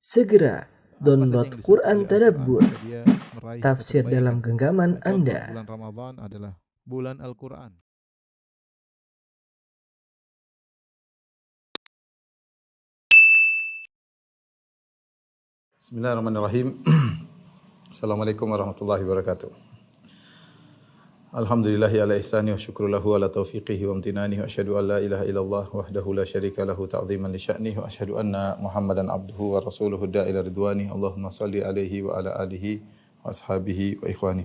Segera download Quran Tadabbur, dia meraih tafsir kebaikan. dalam genggaman Contoh Anda. bulan Ramadan adalah bulan Al-Quran. Bismillahirrahmanirrahim. Assalamualaikum warahmatullahi wabarakatuh. Alhamdulillahi ala ihsani wa syukru lahu ala taufiqihi wa amtinani wa asyhadu an la ilaha illallah wahdahu la syarika lahu ta'ziman li sya'nihi wa asyhadu anna Muhammadan abduhu wa rasuluhu da'ila ridwani. Allahumma salli alaihi wa ala alihi wa ashabihi wa ikhwani.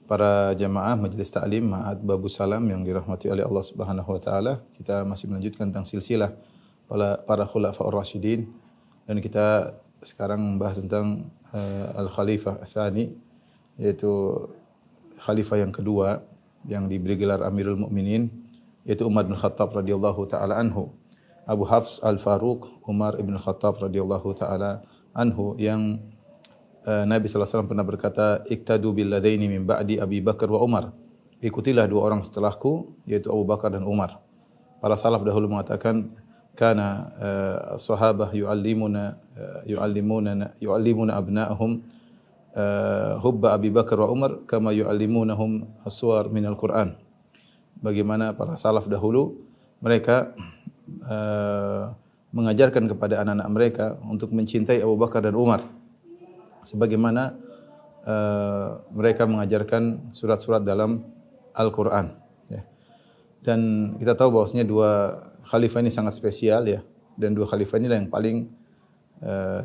Para jamaah Majelis Ta'lim Ma'had Babus Salam yang dirahmati oleh Allah Subhanahu wa taala, kita masih melanjutkan tentang silsilah para khulafaur rasyidin dan kita sekarang membahas tentang Al-Khalifah Tsani, yaitu khalifah yang kedua yang diberi gelar Amirul Mukminin, yaitu Umar bin Khattab radhiyallahu taala anhu. Abu Hafs Al-Faruq Umar ibn Khattab radhiyallahu taala anhu, yang Nabi sallallahu alaihi wasallam pernah berkata, "Iktadu bil ladaini min ba'di Abi Bakar wa Umar." Ikutilah dua orang setelahku, yaitu Abu Bakar dan Umar. Para salaf dahulu mengatakan, kana sahabah yu'allimuna abna'ahum hubba Abi Bakar wa Umar kama yu'allimunahum as-suwar minal Qur'an. Bagaimana para salaf dahulu mereka mengajarkan kepada anak-anak mereka untuk mencintai Abu Bakar dan Umar sebagaimana mereka mengajarkan surat-surat dalam Al-Qur'an, ya. Dan kita tahu bahwasanya dua khalifah ini sangat spesial, ya, dan dua khalifah ini yang paling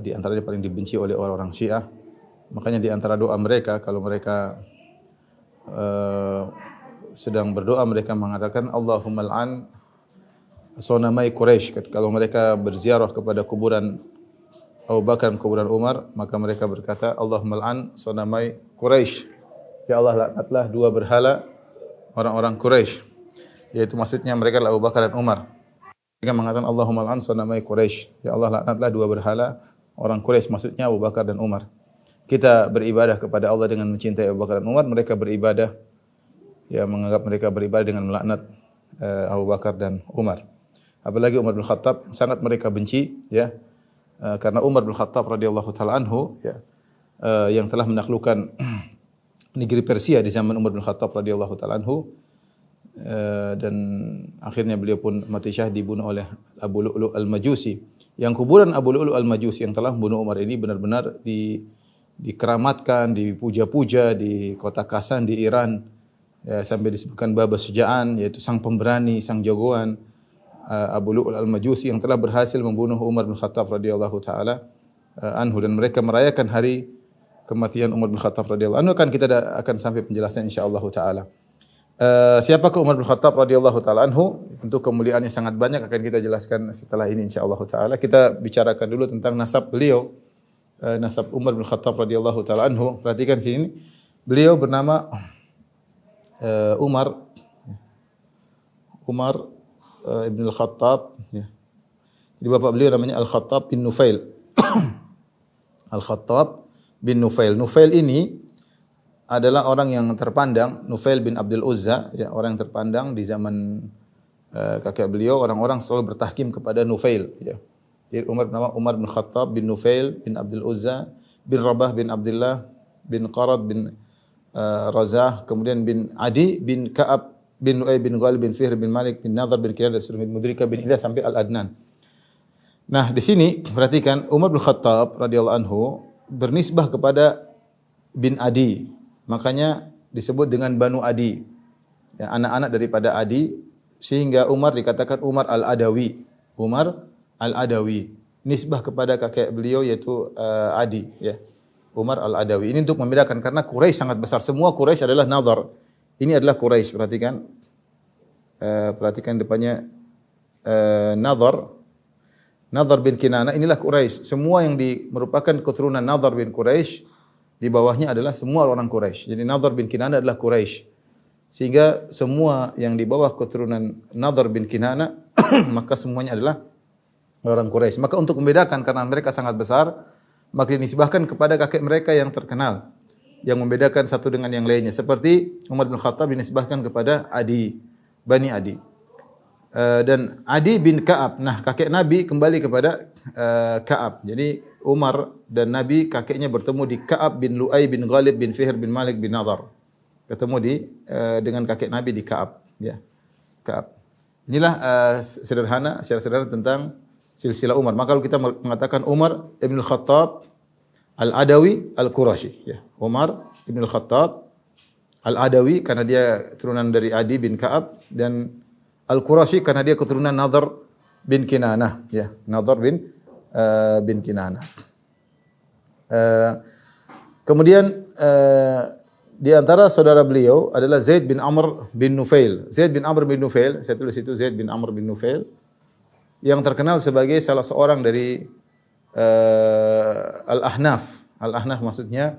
di antaranya paling dibenci oleh orang-orang Syiah. Makanya di antara doa mereka, kalau mereka sedang berdoa, mereka mengatakan Allahumma al'an sonamai Quraisy. Kalau mereka berziarah kepada kuburan Abu Bakar dan kuburan Umar, maka mereka berkata Allahumma al'an sonamai Quraisy. Ya Allah, laknatlah dua berhala orang-orang Quraisy. Yaitu maksudnya mereka adalah Abu Bakar dan Umar. Mereka mengatakan Allahumma al'an sonamai Quraisy. Ya Allah, laknatlah dua berhala orang Quraisy, maksudnya Abu Bakar dan Umar. Kita beribadah kepada Allah dengan mencintai Abu Bakar dan Umar, mereka beribadah, ya, menganggap mereka beribadah dengan melaknat Abu Bakar dan Umar. Apalagi Umar bin Khattab sangat mereka benci, ya, karena Umar bin Khattab radhiyallahu taala anhu, ya, yang telah menaklukkan negeri Persia di zaman Umar bin Khattab radhiyallahu taala anhu, dan akhirnya beliau pun mati syahid dibunuh oleh Abu Lu'lu' al-Majusi. Yang kuburan Abu Lu'lu' al-Majusi yang telah membunuh Umar ini benar-benar dikeramatkan, dipuja-puja di kota Kasan di Iran, ya, sampai disebutkan Baba Syuja'an, yaitu sang pemberani, sang jagoan, Abu Lu'lu' al-Majusi yang telah berhasil membunuh Umar bin Khattab radhiyallahu taala anhu, dan mereka merayakan hari kematian Umar bin Khattab radhiyallahu anhu. Kita akan sampai penjelasan insyaallah taala. Siapakah Umar bin Khattab radhiyallahu taala anhu? Tentu kemuliaannya sangat banyak, akan kita jelaskan setelah ini insyaallah taala. Kita bicarakan dulu tentang nasab beliau. Nasab Umar bin Khattab radhiyallahu taala anhu. Perhatikan sini. Beliau bernama Umar ibn al-Khattab, ya. Jadi bapak beliau namanya Al-Khattab bin Nufail. Al-Khattab bin Nufail. Nufail ini adalah orang yang terpandang, Nufail bin Abdul Uzza, ya, orang yang terpandang di zaman kakek beliau. Orang-orang selalu bertahkim kepada Nufail, ya. Jadi Umar bin Khattab bin Nufail bin Abdul Uzza bin Rabah bin Abdullah bin Qarad bin Razah, kemudian bin Adi bin Ka'ab bin Nu'ay bin Ghalib bin Fihr bin Malik bin Nadhr bin Kinanah bin Mudrika bin Ilyas sampai Al-Adnan. Nah, di sini perhatikan Umar bin Khattab radhiyallahu anhu bernisbah kepada bin Adi. Makanya disebut dengan Banu Adi, ya, anak-anak daripada Adi, sehingga Umar dikatakan Umar Al-Adawi. Umar Al-Adawi, nisbah kepada kakek beliau yaitu Adi, ya. Umar Al-Adawi. Ini untuk membedakan karena Quraisy sangat besar. Semua Quraisy adalah Nadhr. Ini adalah Quraisy. Perhatikan. Perhatikan depannya Nadhr. Nadhr bin Kinanah, inilah Quraisy. Semua yang merupakan keturunan Nadhr bin Quraisy, di bawahnya adalah semua orang Quraisy. Jadi Nadhr bin Kinanah adalah Quraisy. Sehingga semua yang di bawah keturunan Nadhr bin Kinanah maka semuanya adalah orang Quraisy. Maka untuk membedakan karena mereka sangat besar, maka dinisbahkan kepada kakek mereka yang terkenal, yang membedakan satu dengan yang lainnya. Seperti Umar bin Khattab dinisbahkan kepada Adi, Bani Adi. Dan Adi bin Ka'ab. Nah, kakek Nabi kembali kepada Ka'ab. Jadi Umar dan Nabi kakeknya bertemu di Ka'ab bin Lu'ay bin Ghalib bin Fihr bin Malik bin Nadar. Ketemu dengan kakek Nabi di Ka'ab, ya. Ka'ab. Inilah secara sederhana tentang silsilah Umar. Maka kalau kita mengatakan Umar Ibn Al-Khattab Al-Adawi Al-Qurashi, ya. Umar Ibn Al-Khattab Al-Adawi karena dia turunan dari Adi bin Ka'ab, dan Al-Qurashi karena dia keturunan Nadhr bin Kinanah, ya. Nadhr bin Kinanah. Kemudian di antara saudara beliau adalah Zaid bin Amr bin Nufail. Zaid bin Amr bin Nufail, saya tulis itu Zaid bin Amr bin Nufail, yang terkenal sebagai salah seorang dari Al-Ahnaf. Al-Ahnaf maksudnya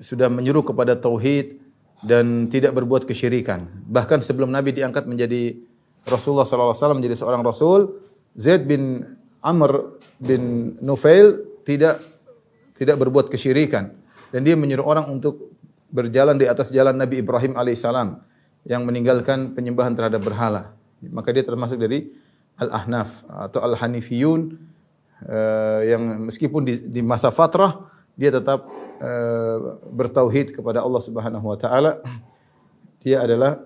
sudah menyuruh kepada tauhid dan tidak berbuat kesyirikan. Bahkan sebelum Nabi diangkat menjadi Rasulullah sallallahu alaihi wasallam, menjadi seorang rasul, Zaid bin Amr bin Nufail tidak berbuat kesyirikan, dan dia menyuruh orang untuk berjalan di atas jalan Nabi Ibrahim alaihissalam yang meninggalkan penyembahan terhadap berhala. Maka dia termasuk dari Al-Ahnaf atau Al-Hanifiyun, yang meskipun di masa fatrah dia tetap bertauhid kepada Allah Subhanahu wa taala. Dia adalah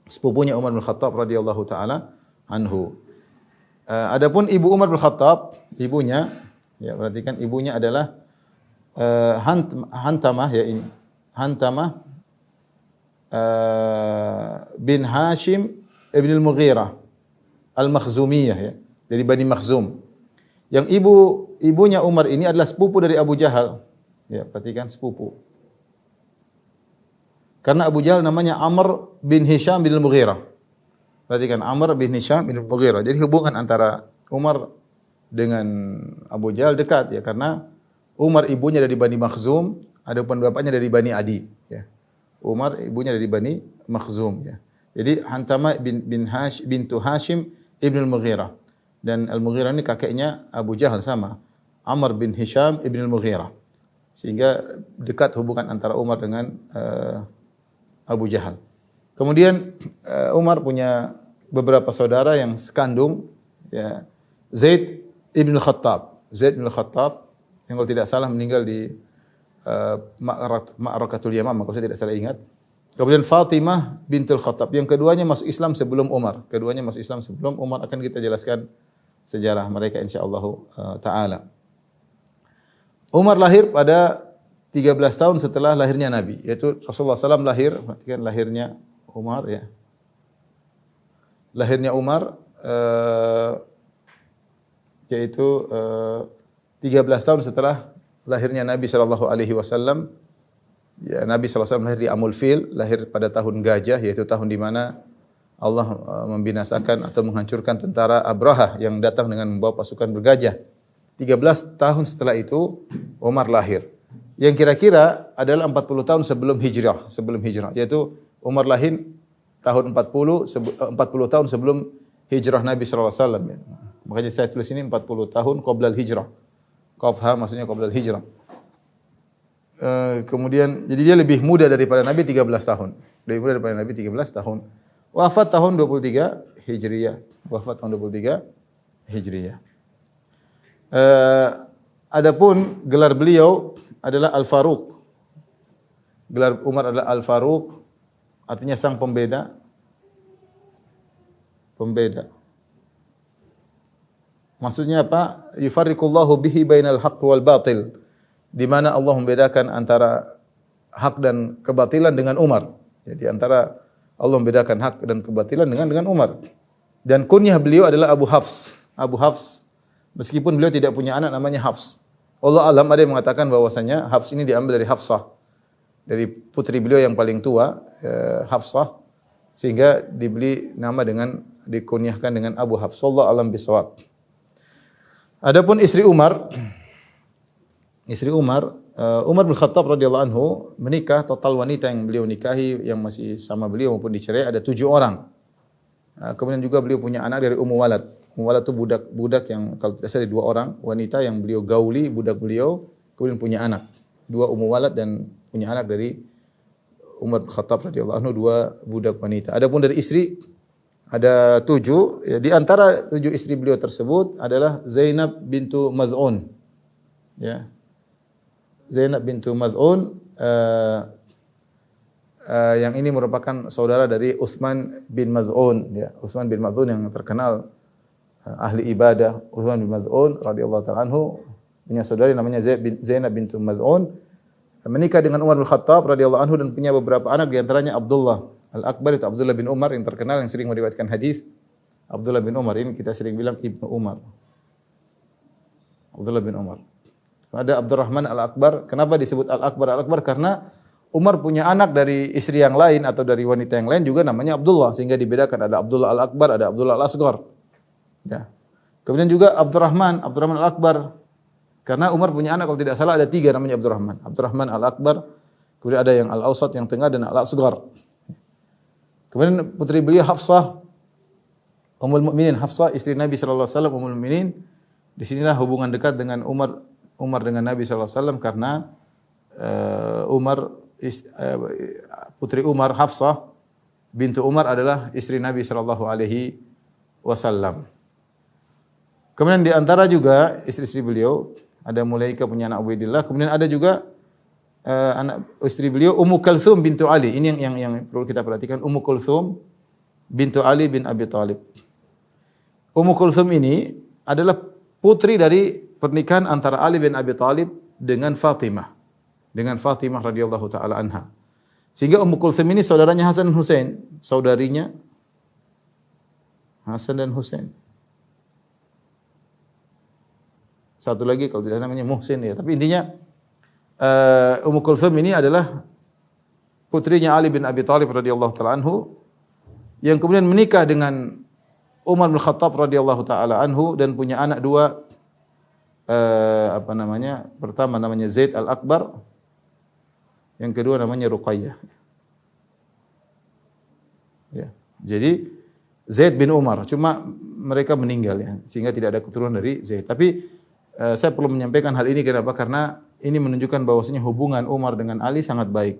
sepupunya Umar bin Khattab radhiyallahu taala anhu. Adapun ibu Umar bin Khattab, ibunya, ya perhatikan, ibunya adalah Hantamah, ya ini. Hantamah bin Hashim ibn al-Mughirah al-Makhzumiyah, ya, dari Bani Makhzum. Yang ibunya Umar ini adalah sepupu dari Abu Jahal. Ya, perhatikan, sepupu. Karena Abu Jahal namanya Amr bin Hisham bin al-Mughirah. Perhatikan, Amr bin Hisham bin al-Mughirah. Jadi hubungan antara Umar dengan Abu Jahal dekat, ya, karena Umar ibunya dari Bani Makhzum, adapun bapaknya dari Bani Adi, ya. Umar ibunya dari Bani Makhzum, ya. Jadi Hantamah bintu Hashim ibn al-Mughirah. Dan Al-Mughirah ini kakeknya Abu Jahal sama, Amr bin Hisham ibn al-Mughirah. Sehingga dekat hubungan antara Umar dengan Abu Jahal. Kemudian Umar punya beberapa saudara yang sekandung, ya. Zaid ibn al-Khattab. Zaid ibn al-Khattab yang kalau tidak salah meninggal di Ma'rakatul Yamamah, kalau saya tidak salah ingat. Kemudian Fatimah bintul Khattab. Yang keduanya masuk Islam sebelum Umar. Keduanya masuk Islam sebelum Umar. Akan kita jelaskan sejarah mereka insyaallah taala. Umar lahir pada 13 tahun setelah lahirnya Nabi, yaitu Rasulullah SAW lahir, perhatikan lahirnya Umar, ya. Lahirnya Umar yaitu 13 tahun setelah lahirnya Nabi sallallahu alaihi wasallam. Ya, Nabi sallallahu alaihi wasallam lahir di Amul Fil, lahir pada tahun gajah, yaitu tahun di mana Allah membinasakan atau menghancurkan tentara Abraha yang datang dengan membawa pasukan bergajah. 13 tahun setelah itu Umar lahir. Yang kira-kira adalah 40 tahun sebelum hijrah, yaitu Umar lahir tahun 40 tahun sebelum hijrah Nabi sallallahu alaihi wasallam, ya. Makanya saya tulis ini 40 tahun qoblal hijrah. Qafha maksudnya qoblal hijrah. Kemudian jadi dia lebih muda daripada Nabi 13 tahun. Lebih muda daripada Nabi 13 tahun. Wafat tahun 23 Hijriah. Wafat tahun 23 Hijriah. Adapun gelar beliau adalah Al-Faruq. Gelar Umar adalah Al-Faruq, artinya sang pembeda. Pembeda. Maksudnya apa? Yufarriqullahu bihi bainal haqq wal batil. Di mana Allah membedakan antara hak dan kebatilan dengan Umar. Jadi antara Allah membedakan hak dan kebatilan dengan Umar. Dan kunyah beliau adalah Abu Hafs. Abu Hafs, meskipun beliau tidak punya anak namanya Hafs. Allah alam, ada yang mengatakan bahwasanya Hafs ini diambil dari Hafsah, dari putri beliau yang paling tua, Hafsah, sehingga dibeli nama dengan dikunyahkan dengan Abu Hafs. Allah alam bisawab. Adapun istri Umar, Umar bin Khattab radhiyallahu anhu menikah, total wanita yang beliau nikahi yang masih sama beliau maupun dicerai ada 7 orang. Kemudian juga beliau punya anak dari Ummu Walad. Ummu Walad itu budak yang kalau tidak salah 2 orang wanita yang beliau gauli, budak beliau, kemudian punya anak. 2 Ummu Walad dan punya anak dari Umar bin Khattab radhiyallahu anhu, 2 budak wanita. Adapun dari istri Ada 7. Ya, di antara 7 istri beliau tersebut adalah Zainab bintu Maz'un. Ya. Zainab bintu Maz'un yang ini merupakan saudara dari Utsman bin Maz'un. Ya. Utsman bin Maz'un yang terkenal ahli ibadah. Utsman bin Maz'un radhiyallahu ta'ala anhu punya saudari namanya Zainab bintu Maz'un. Menikah dengan Umar bin Khattab radhiyallahu anhu dan punya beberapa anak, di antaranya Abdullah Al-Akbar, itu Abdullah bin Umar yang terkenal yang sering meriwayatkan hadis. Abdullah bin Umar ini kita sering bilang Ibnu Umar. Abdullah bin Umar. Ada Abdurrahman Al-Akbar. Kenapa disebut Al-Akbar? Al-Akbar karena Umar punya anak dari istri yang lain atau dari wanita yang lain juga namanya Abdullah, sehingga dibedakan ada Abdullah Al-Akbar, ada Abdullah Al-Asghar. Ya. Kemudian juga Abdurrahman Al-Akbar. Karena Umar punya anak kalau tidak salah ada 3 namanya Abdurrahman. Abdurrahman Al-Akbar, kemudian ada yang Al-Awsat yang tengah dan Al-Asghar. Kemudian putri beliau Hafsah, Ummul Mukminin Hafsah, istri Nabi sallallahu alaihi wasallam, Ummul Mukminin. Di sinilah hubungan dekat dengan Umar dengan Nabi sallallahu alaihi wasallam karena putri Umar Hafsah bintu Umar adalah istri Nabi sallallahu alaihi wasallam. Kemudian di antara juga istri-istri beliau ada Mulaika punya anak Ubaidillah, kemudian ada juga anak istri beliau Ummu Kulthum bintu Ali. Ini yang perlu kita perhatikan. Ummu Kulthum bintu Ali bin Abi Thalib. Ummu Kulthum ini adalah putri dari pernikahan antara Ali bin Abi Thalib dengan Fatimah. Dengan Fatimah radhiyallahu taala anha. Sehingga Ummu Kulthum ini saudaranya Hasan dan Husain, saudarinya Hasan dan Husain. Satu lagi kalau tidak namanya Muhsin ya, tapi intinya Ummu Kulthum ini adalah putrinya Ali bin Abi Thalib radhiyallahu taala anhu yang kemudian menikah dengan Umar bin Khattab radhiyallahu taala anhu dan punya anak 2 pertama namanya Zaid Al-Akbar, yang kedua namanya Ruqayyah. Ya. Jadi Zaid bin Umar, cuma mereka meninggal ya, sehingga tidak ada keturunan dari Zaid. Tapi saya perlu menyampaikan hal ini kenapa? Karena ini menunjukkan bahwasanya hubungan Umar dengan Ali sangat baik.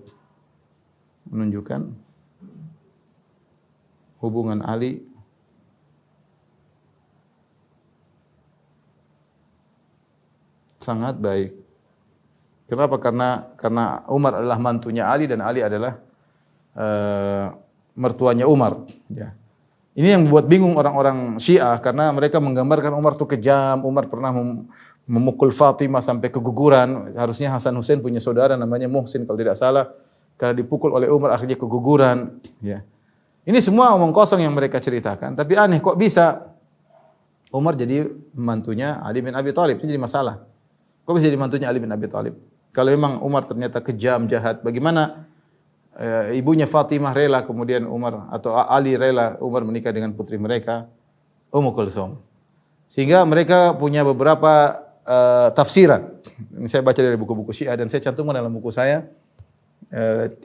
Menunjukkan hubungan Ali sangat baik. Kenapa? Karena Umar adalah mantunya Ali dan Ali adalah mertuanya Umar. Ya. Ini yang membuat bingung orang-orang Syiah karena mereka menggambarkan Umar itu kejam. Umar pernah memukul Fatimah sampai keguguran. Harusnya Hasan Husain punya saudara namanya Muhsin kalau tidak salah. Karena dipukul oleh Umar akhirnya keguguran. Ya. Ini semua omong kosong yang mereka ceritakan. Tapi aneh kok bisa Umar jadi mantunya Ali bin Abi Thalib. Ini jadi masalah. Kok bisa jadi mantunya Ali bin Abi Thalib? Kalau memang Umar ternyata kejam, jahat, bagaimana ibunya Fatimah rela kemudian Umar atau Ali rela Umar menikah dengan putri mereka Ummu Kulthum. Sehingga mereka punya beberapa tafsiran. Ini saya baca dari buku-buku Syiah dan saya cantumkan dalam buku saya 33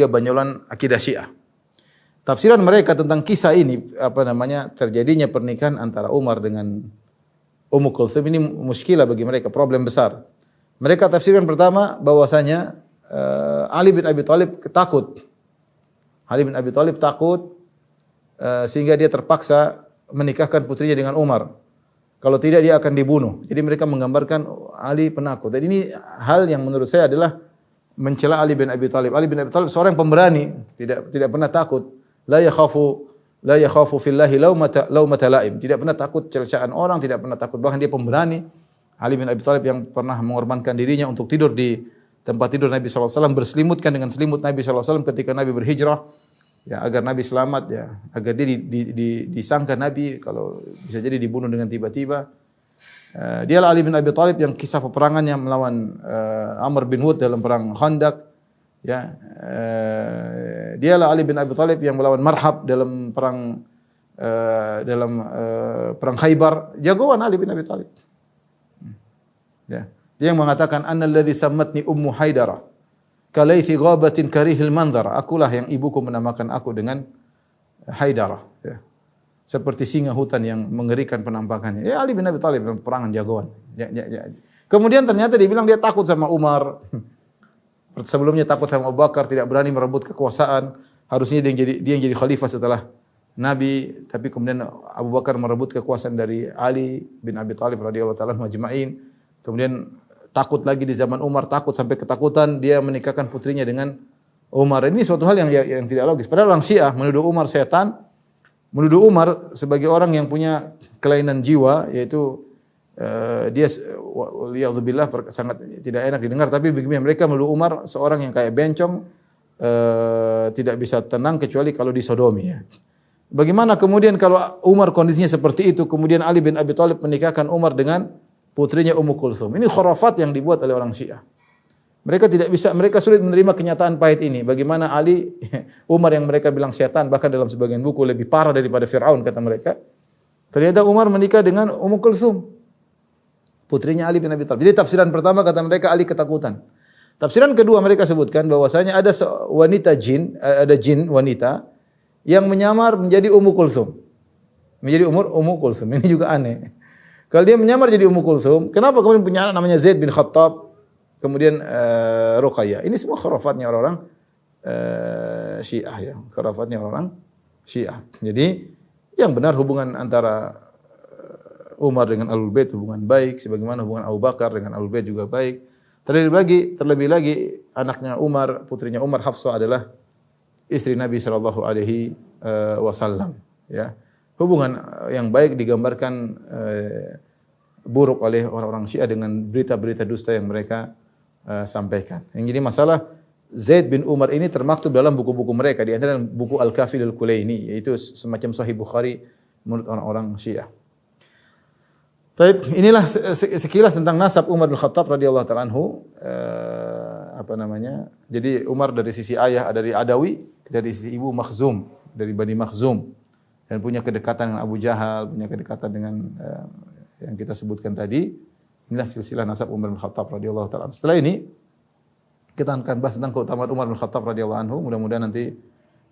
Banyolan Akidah Syiah. Tafsiran mereka tentang kisah ini terjadinya pernikahan antara Umar dengan Ummu Kulthum ini muskilah bagi mereka, problem besar. Mereka tafsirkan pertama bahwasanya Ali bin Abi Thalib takut. Ali bin Abi Thalib takut sehingga dia terpaksa menikahkan putrinya dengan Umar. Kalau tidak dia akan dibunuh. Jadi mereka menggambarkan Ali penakut. Dan ini hal yang menurut saya adalah mencela Ali bin Abi Thalib. Ali bin Abi Thalib seorang pemberani, tidak pernah takut. La yakhafu fillahi laumata laim. Tidak pernah takut celaan orang, tidak pernah takut, bahkan dia pemberani. Ali bin Abi Thalib yang pernah mengorbankan dirinya untuk tidur di tempat tidur Nabi sallallahu alaihi wasallam, berselimutkan dengan selimut Nabi sallallahu alaihi wasallam ketika Nabi berhijrah. Ya, agar Nabi selamat ya, agar dia disangka Nabi kalau bisa jadi dibunuh dengan tiba-tiba. Dialah Ali bin Abi Thalib yang kisah peperangannya melawan Amr bin Wud dalam perang Khandaq. Ya, dialah Ali bin Abi Thalib yang melawan Marhab dalam perang Khaybar. Jagoan Ali bin Abi Thalib. Ya, dia yang mengatakan annalladzi sammatni ummu Haidarah kalaithi ghabatin karihil manzar. Akulah yang ibuku menamakan aku dengan Haidarah. Ya. Seperti singa hutan yang mengerikan penampakannya. Ya, Ali bin Abi Thalib dalam perangan jagoan. Ya. Kemudian ternyata dia bilang dia takut sama Umar. Sebelumnya takut sama Abu Bakar, tidak berani merebut kekuasaan. Harusnya dia yang jadi khalifah setelah Nabi, tapi kemudian Abu Bakar merebut kekuasaan dari Ali bin Abi Thalib radhiyallahu taala majma'in. Kemudian takut lagi di zaman Umar, takut sampai ketakutan dia menikahkan putrinya dengan Umar. Ini suatu hal yang tidak logis. Padahal orang Syiah menuduh Umar setan, menuduh Umar sebagai orang yang punya kelainan jiwa, yaitu dia waliyadzubillah sangat tidak enak didengar, tapi begini mereka menuduh Umar seorang yang kayak bencong, tidak bisa tenang kecuali kalau disodomi ya. Bagaimana kemudian kalau Umar kondisinya seperti itu, kemudian Ali bin Abi Thalib menikahkan Umar dengan putrinya Ummu Kulsum. Ini khurafat yang dibuat oleh orang Syiah. Mereka sulit menerima kenyataan pahit ini. Bagaimana Ali, Umar yang mereka bilang setan, bahkan dalam sebagian buku lebih parah daripada Fir'aun kata mereka. Ternyata Umar menikah dengan Ummu Kulsum, putrinya Ali bin Abi Thalib. Jadi tafsiran pertama kata mereka Ali ketakutan. Tafsiran kedua mereka sebutkan bahwasanya ada wanita jin, ada jin wanita yang menyamar menjadi Ummu Kulsum. Menjadi Ummu Kulsum. Ini juga aneh. Kalau dia menyamar jadi Ummu Kulsum, kenapa kemudian punya anak namanya Zaid bin Khattab, kemudian Ruqayyah? Ini semua khurafatnya orang-orang Syiah ya. Khurafatnya orang Syiah. Jadi yang benar hubungan antara Umar dengan Ahlul Bait hubungan baik, sebagaimana hubungan Abu Bakar dengan Ahlul Bait juga baik. Terlebih lagi anaknya Umar, putrinya Umar Hafsah adalah istri Nabi sallallahu alaihi wasallam ya. Hubungan yang baik digambarkan buruk oleh orang-orang Syiah dengan berita-berita dusta yang mereka sampaikan. Yang jadi masalah Zaid bin Umar ini termaktub dalam buku-buku mereka, di antara buku Al-Kafi Al-Kulaini, yaitu semacam Sahih Bukhari menurut orang-orang Syiah. Baik, inilah sekilas tentang nasab Umar bin Khattab radhiyallahu taala anhu. Jadi Umar dari sisi ayah dari Adawi, dari sisi ibu Makhzum, dari Bani Makhzum, dan punya kedekatan dengan Abu Jahal, punya kedekatan dengan yang kita sebutkan tadi. Inilah silsilah nasab Umar bin Khattab radhiyallahu taala. Setelah ini kita akan bahas tentang keutamaan Umar bin Khattab radhiyallahu anhu. Mudah-mudahan nanti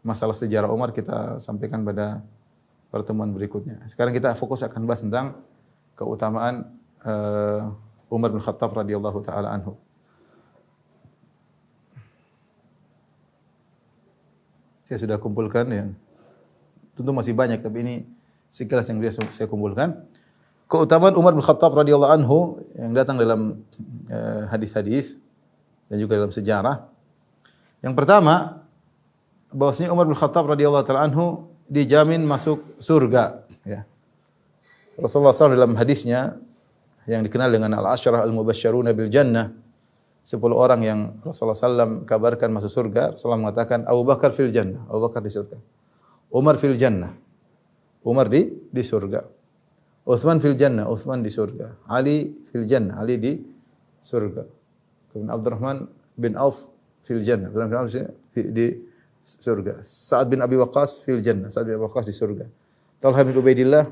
masalah sejarah Umar kita sampaikan pada pertemuan berikutnya. Sekarang kita fokus akan bahas tentang keutamaan Umar bin Khattab radhiyallahu taala anhu. Saya sudah kumpulkan ya. Tentu masih banyak tapi ini sekilas yang saya kumpulkan. Keutamaan Umar bin Khattab radhiyallahu anhu yang datang dalam hadis-hadis dan juga dalam sejarah. Yang pertama, bahwasanya Umar bin Khattab radhiyallahu taala anhu dijamin masuk surga ya. Rasulullah SAW dalam hadisnya yang dikenal dengan Al-Asyrah Al-Mubasysyaruna bil Jannah, 10 orang yang Rasulullah SAW kabarkan masuk surga. Rasulullah mengatakan Abu Bakar fil Jannah, Abu Bakar di surga. Umar fil Jannah, Umar di surga. Utsman fil Jannah, Utsman di surga. Ali fil Jannah, Ali di surga. Kemudian Abdurrahman bin Auf fil Jannah, Abdurrahman bin Auf di surga. Sa'ad bin Abi Waqqas fil Jannah, Sa'ad bin Abi Waqqas di surga. Talha bin Ubaidillah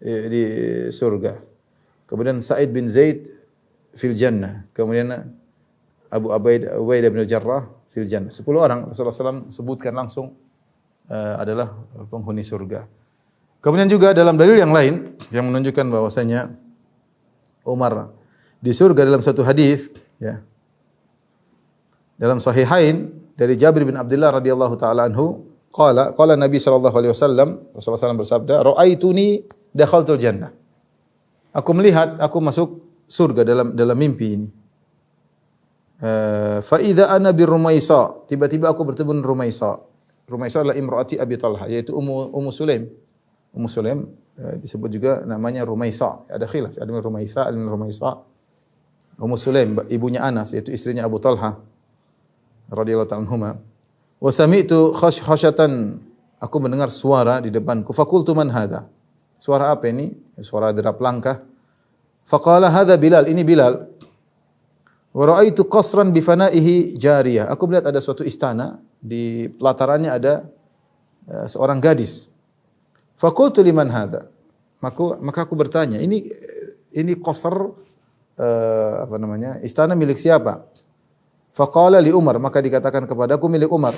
di surga. Kemudian Sa'id bin Zaid fil Jannah. Kemudian Abu Ubaidah bin Jarrah fil Jannah. 10 orang Rasulullah SAW sebutkan langsung adalah penghuni surga. Kemudian juga dalam dalil yang lain yang menunjukkan bahwasanya Umar di surga dalam satu hadis ya. Dalam Sahihain dari Jabir bin Abdullah radhiyallahu taala anhu, qala Nabi sallallahu alaihi wasallam, Rasulullah SAW bersabda, "Ra'aituni dakhaltul jannah." Aku melihat aku masuk surga dalam mimpi ini. Fa idza ana bi Rumaisa, tiba-tiba aku bertemu dengan Rumaisa. Rumaisa adalah imraati Abi Talha, yaitu Ummu Sulaim. Ummu Sulaim disebut juga namanya Rumaisa. Ada khilaf, ada Rumaisa, ada Rumaisa. Ummu Sulaim ibunya Anas, yaitu istrinya Abu Talha radhiyallahu ta'ala anhuma. Wa sami'tu khashkhashatan, aku mendengar suara di depanku. Faqultu man hadha? Suara apa ini? Suara derap langkah. Faqala hadha Bilal, ini Bilal. Wa ra'aitu qasran bi fana'ihi jariyah. Aku melihat ada suatu istana, di pelatarannya ada seorang gadis. Faqultu liman hadha? Maka aku bertanya, ini qasr istana milik siapa? Faqala li Umar, maka dikatakan kepadaku milik Umar.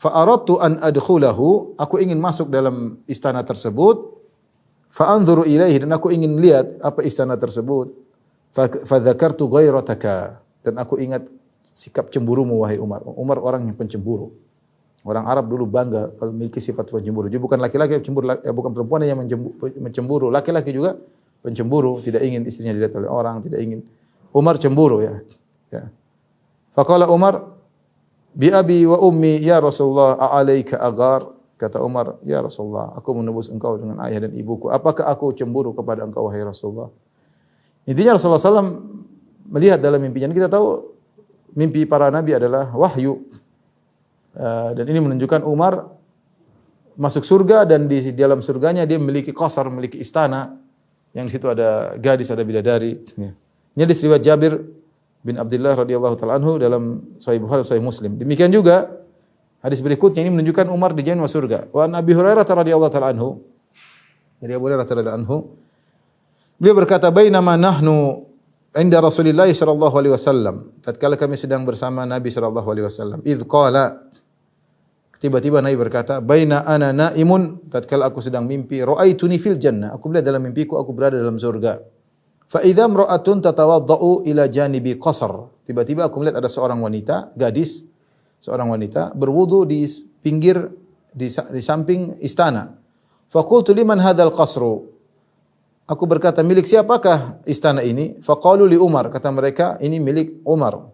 Fa aradtu an adkhulahu, aku ingin masuk dalam istana tersebut. Fa anzuru ilaihi, dan aku ingin lihat apa istana tersebut. Fa dzakartu ghairataka, dan aku ingat sikap cemburumu wahai Umar. Umar orang yang pencemburu. Orang Arab dulu bangga kalau memiliki sifat pencemburu. Jadi bukan laki-laki yang cemburu, bukan perempuan yang mencemburu. Laki-laki juga pencemburu, tidak ingin istrinya dilihat oleh orang, tidak ingin. Umar cemburu ya. Ya. Faqala Umar, bi abi wa ummi ya Rasulullah, a'alaika agar? Kata Umar, ya Rasulullah, aku menebus engkau dengan ayah dan ibuku. Apakah aku cemburu kepada engkau wahai Rasulullah? Intinya Rasulullah SAW melihat dalam mimpinya. Kita tahu mimpi para nabi adalah wahyu. Dan ini menunjukkan Umar masuk surga dan di dalam surganya dia memiliki qasar, memiliki istana yang di situ ada gadis, ada bidadari. Ini hadis riwayat Jabir bin Abdullah radhiyallahu taala anhu dalam Sahih Bukhari, Sahih Muslim. Demikian juga hadis berikutnya ini menunjukkan Umar dijamin masuk surga. Wa Abi Hurairah radhiyallahu taala anhu, dari Abu Hurairah radhiyallahu anhu, beliau berkata, "Bainama nahnu inda Rasulillah sallallahu alaihi wasallam." Tatkala kami sedang bersama Nabi sallallahu alaihi wasallam, idz qala, tiba-tiba Nabi berkata, "Baina ana naimun," tatkala aku sedang mimpi, "ra'aituni fil jannah." Aku melihat dalam mimpiku aku berada dalam surga. Fa idza imra'atun tatawaddau ila janibi qasr. Tiba-tiba aku melihat ada seorang wanita, gadis, seorang wanita berwudu di pinggir di samping istana. Fa qultu liman hadzal qasru? Aku berkata, milik siapakah istana ini? Fa qalu li Umar, kata mereka, ini milik Umar.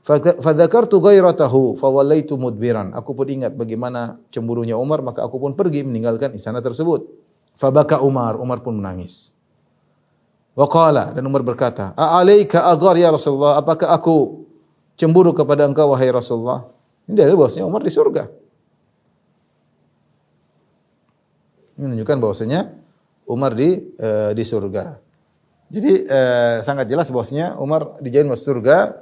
Fa dzakartu ghairatahu fa wallaitu mudbiran. Aku pun ingat bagaimana cemburunya Umar, maka aku pun pergi meninggalkan istana tersebut. Fa baka Umar, Umar pun menangis. Wa qala, dan Umar berkata, "A'alaika aghar ya Rasulullah? Apakah aku cemburu kepada engkau wahai Rasulullah?" Ini dalil bahwasanya Umar di surga. Ini menunjukkan bahwasanya Umar di surga. Jadi sangat jelas bahwasanya Umar dijamin masuk surga.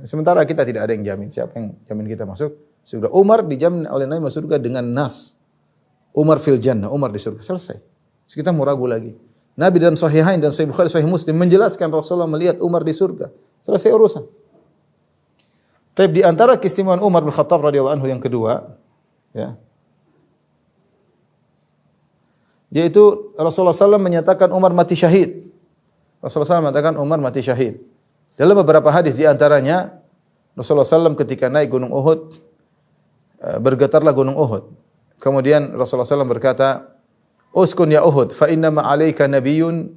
Sementara kita tidak ada yang jamin. Siapa yang jamin kita masuk surga? Umar dijamin oleh Nabi masuk surga dengan nas. Umar fil jannah, Umar di surga. Selesai. Terus kita mau ragu lagi. Nabi dalam Sahihain dan Sahih Bukhari, Sahih Muslim menjelaskan Rasulullah melihat Umar di surga. Selesai urusan. Tapi di antara keistimewaan Umar bin Khattab radhiyallahu anhu yang kedua, ya, yaitu Rasulullah SAW menyatakan Umar mati syahid. Rasulullah SAW mengatakan Umar mati syahid. Dalam beberapa hadis di antaranya Rasulullah SAW ketika naik gunung Uhud, bergetarlah gunung Uhud. Kemudian Rasulullah SAW berkata, "Uskun ya Uhud, fa inna ma 'alaika nabiyyun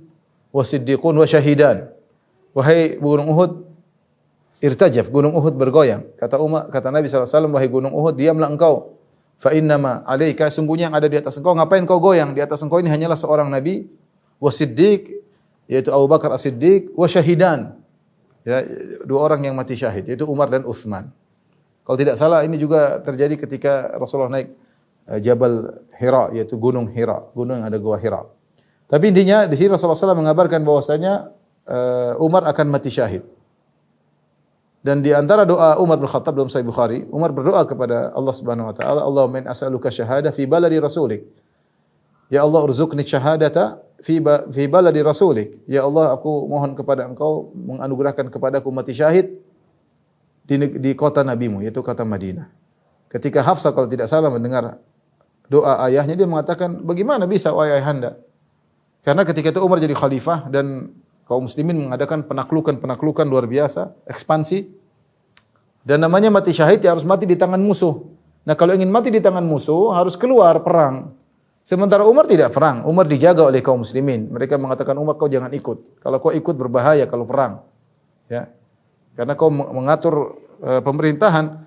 wa siddiqun wa syahidan." Wahai gunung Uhud, irtajaf, gunung Uhud bergoyang. Kata Nabi SAW, wahai gunung Uhud, diamlah engkau. Fa inna ma 'alaika, sungguhnya yang ada di atas engkau, ngapain kau goyang? Di atas engkau ini hanyalah seorang nabi, wa siddiq, yaitu Abu Bakar As-Siddiq, wa syahidan. Ya, dua orang yang mati syahid, yaitu Umar dan Utsman. Kalau tidak salah ini juga terjadi ketika Rasulullah naik Jabal Hira, yaitu Gunung Hira, gunung yang ada gua Hira. Tapi intinya di sini Rasulullah SAW mengabarkan bahwasanya Umar akan mati syahid. Dan di antara doa Umar bin Khattab dalam Sahih Bukhari, Umar berdoa kepada Allah Subhanahu wa taala, "Allahumma inni as'aluka syahada fi baladi rasulik." Ya Allah, urzuqni syahadata fi baladi rasulik. Ya Allah, aku mohon kepada Engkau menganugerahkan kepadaku mati syahid di kota nabimu, yaitu kota Madinah. Ketika Hafsah kalau tidak salah mendengar doa ayahnya, dia mengatakan, "Bagaimana bisa wahai ayahanda?" Karena ketika itu Umar jadi khalifah dan kaum muslimin mengadakan penaklukan luar biasa, ekspansi. Dan namanya mati syahid, ya harus mati di tangan musuh. Nah, kalau ingin mati di tangan musuh harus keluar perang. Sementara Umar tidak perang, Umar dijaga oleh kaum muslimin. Mereka mengatakan, "Umar, kau jangan ikut. Kalau kau ikut berbahaya kalau perang." Ya. Karena kau mengatur pemerintahan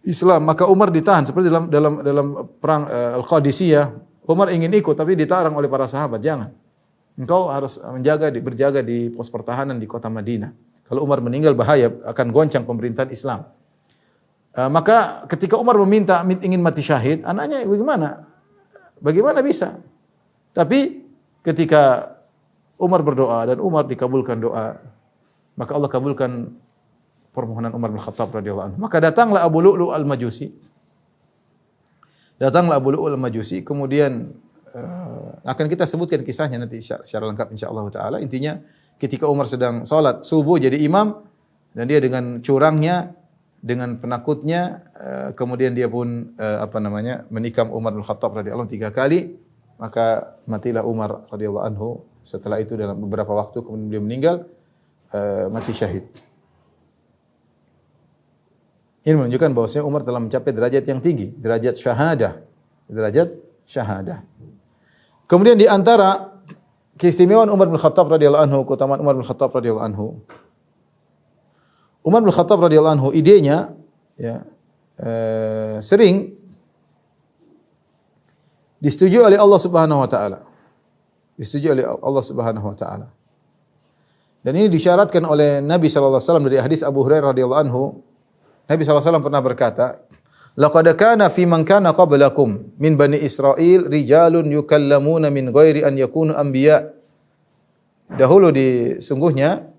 Islam, maka Umar ditahan seperti dalam perang Al-Qadisiyah. Umar ingin ikut tapi ditarang oleh para sahabat, "Jangan. Engkau harus berjaga di pos pertahanan di kota Madinah. Kalau Umar meninggal bahaya, akan goncang pemerintahan Islam." Maka ketika Umar ingin mati syahid, anaknya bagaimana? Bagaimana bisa? Tapi ketika Umar berdoa dan Umar dikabulkan doa, maka Allah kabulkan permohonan Umar bin Khattab radhiyallahu anhu. Maka datanglah Abu Lu'lu' al-Majusi. Kemudian akan kita sebutkan kisahnya nanti secara lengkap insyaallah taala. Intinya ketika Umar sedang salat subuh jadi imam dan dia dengan curangnya, dengan penakutnya, kemudian dia pun menikam Umar bin Khattab radhiyallahu anhu 3 kali, maka matilah Umar radhiyallahu anhu. Setelah itu dalam beberapa waktu kemudian beliau meninggal mati syahid. Ini menunjukkan bahwasanya Umar telah mencapai derajat yang tinggi, derajat syahadah. Derajat syahadah. Kemudian di antara keistimewaan Umar bin Khattab radhiyallahu anhu, keutamaan Umar bin Khattab radhiyallahu anhu. Umar bin Khattab radhiyallahu anhu idenya ya sering disetujui oleh Allah Subhanahu wa taala. Disetujui oleh Allah Subhanahu wa taala. Dan ini disyaratkan oleh Nabi sallallahu alaihi wasallam dari hadis Abu Hurairah radhiyallahu anhu. Nabi sallallahu alaihi wasallam pernah berkata, "Laqad kana fi man kana qablakum min bani Israil rijalun yukallamuna min ghairi an yakunu anbiya." Dahulu sungguhnya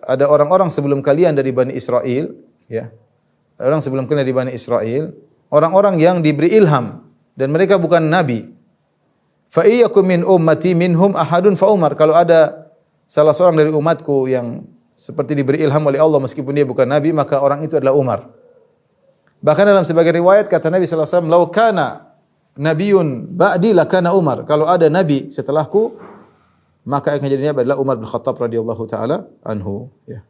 ada orang-orang sebelum kalian dari Bani Israel, ya. Orang sebelum kalian dari Bani Israel, orang-orang yang diberi ilham dan mereka bukan nabi. Fa iyyakum min ummati minhum ahadun fa Umar. Kalau ada salah seorang dari umatku yang seperti diberi ilham oleh Allah meskipun dia bukan nabi, maka orang itu adalah Umar. Bahkan dalam sebagian riwayat kata Nabi sallallahu alaihi wasallam, "Lau kana nabiyyun ba'di lakana Umar." Kalau ada nabi setelahku, maka yang jadinya adalah Umar bin Khattab radhiyallahu taala anhu, ya.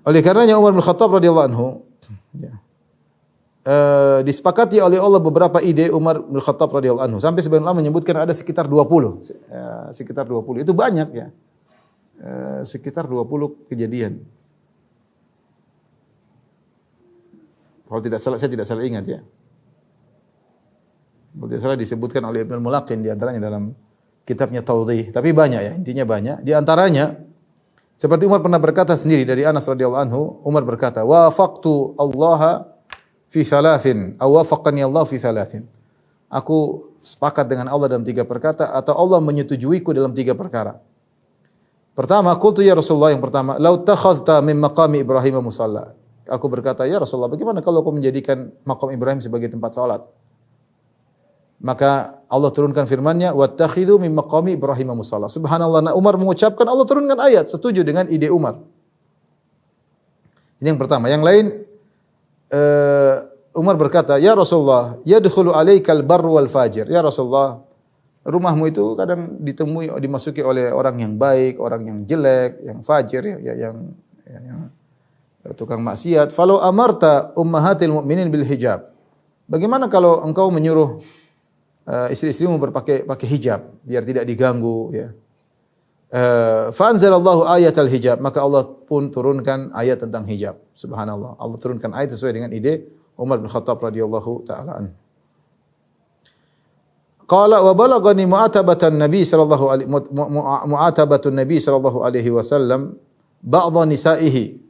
Oleh karenanya Umar bin Khattab radhiyallahu anhu, ya, disepakati oleh Allah beberapa ide Umar bin Khattab radhiyallahu anhu. Sampai sebagian ulama menyebutkan ada sekitar 20. Sekitar 20. Itu banyak, ya. Sekitar 20 kejadian. Kalau tidak salah, saya tidak salah ingat, ya. Kalau tidak salah disebutkan oleh Ibnu Mulaqin di antaranya dalam kitabnya Tawdhih. Tapi banyak, ya, intinya banyak. Di antaranya seperti Umar pernah berkata sendiri dari Anas radhiyallahu anhu, Umar berkata, "Wafaqtu Allah fi thalathin, aw wafaqani Allah fi thalathin." Aku sepakat dengan Allah dalam 3 perkara atau Allah menyetujuiku dalam 3 perkara. Pertama, qultu ya Rasulullah, yang pertama, "Lau takhadhta min maqami Ibrahim musalla." Aku berkata, "Ya Rasulullah, bagaimana kalau kau menjadikan maqam Ibrahim sebagai tempat salat?" Maka Allah turunkan firman-Nya, "Wattakhidhu min maqami Ibrahim musalla." Subhanallah, Umar mengucapkan, Allah turunkan ayat setuju dengan ide Umar. Ini yang pertama. Yang lain, Umar berkata, "Ya Rasulullah, yadkhulu alaikal barru wal fajir." Ya Rasulullah, rumahmu itu kadang dimasuki oleh orang yang baik, orang yang jelek, yang fajir, yang tukang maksiat. "Falau amarta ummahatil mu'minin bil hijab." Bagaimana kalau engkau menyuruh istri-istrimu pakai hijab biar tidak diganggu, ya. Fa anzalallahu ayatal hijab, maka Allah pun turunkan ayat tentang hijab. Subhanallah, Allah turunkan ayat sesuai dengan ide Umar bin Khattab radhiyallahu taala anhu. Qala wa balagani mu'atabatan Nabi sallallahu alaihi wasallam ba'dha nisaihi.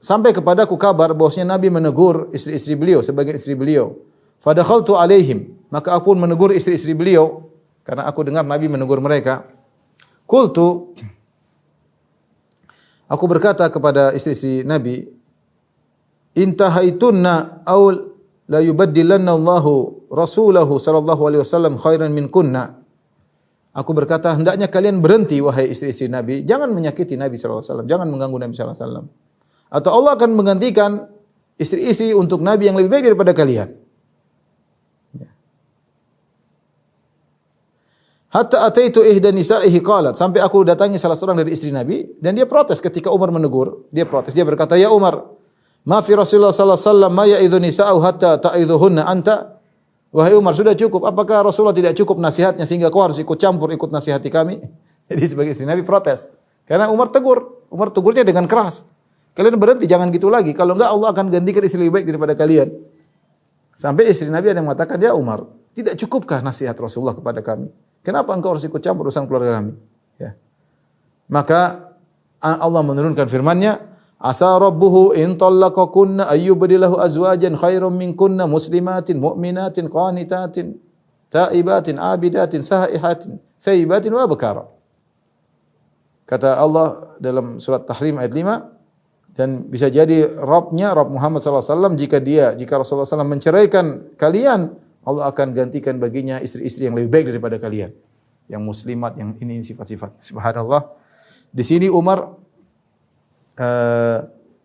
Sampai kepadaku kabar bahwasanya Nabi menegur istri-istri beliau, sebagian istri beliau. Fadakhaltu alaihim, maka aku pun menegur istri-istri beliau karena aku dengar Nabi menegur mereka. Qultu, aku berkata kepada istri-istri Nabi, "Intahaitunna aw la yubaddilanna Allahu rasulahu sallallahu alaihi wasallam khairan minkunna." Aku berkata, hendaknya kalian berhenti wahai istri-istri Nabi, jangan menyakiti Nabi sallallahu alaihi wasallam, jangan mengganggu Nabi sallallahu alaihi wasallam. Atau Allah akan menggantikan istri-istri untuk Nabi yang lebih baik daripada kalian. Hatta ataitu ihda nisa'ihi qalat, sampai aku datangi salah seorang dari istri Nabi dan dia protes ketika Umar menegur. Dia protes, dia berkata, "Ya Umar, ma fi Rasulullah sallallahu alaihi wasallam ma ya'idhu nisa'u hatta ta'idhuhunna anta?" Wahai Umar, sudah cukup. Apakah Rasulullah tidak cukup nasihatnya sehingga kau harus ikut campur, ikut nasihati kami? Jadi sebagai istri Nabi protes. Karena Umar tegurnya dengan keras. Kalian berhenti, jangan gitu lagi. Kalau enggak Allah akan gantikan istri lebih baik daripada kalian. Sampai istri Nabi ada yang mengatakan, "Ya Umar, tidak cukupkah nasihat Rasulullah kepada kami? Kenapa engkau harus ikut campur urusan keluarga kami?" Ya. Maka Allah menurunkan firman-Nya, "Asa rabbuhu in talaqakunna ayyubdilahu azwajan khairum minkunna muslimatin mu'minatin qanitatin taibatin abidatin saihatin thayyibatin wa abkara." Kata Allah dalam surat Tahrim ayat 5, dan bisa jadi Rabb Muhammad sallallahu alaihi wasallam jika Rasulullah SAW menceraikan kalian, Allah akan gantikan baginya istri-istri yang lebih baik daripada kalian, yang muslimat, yang ini sifat-sifat. Subhanallah. Di sini Umar,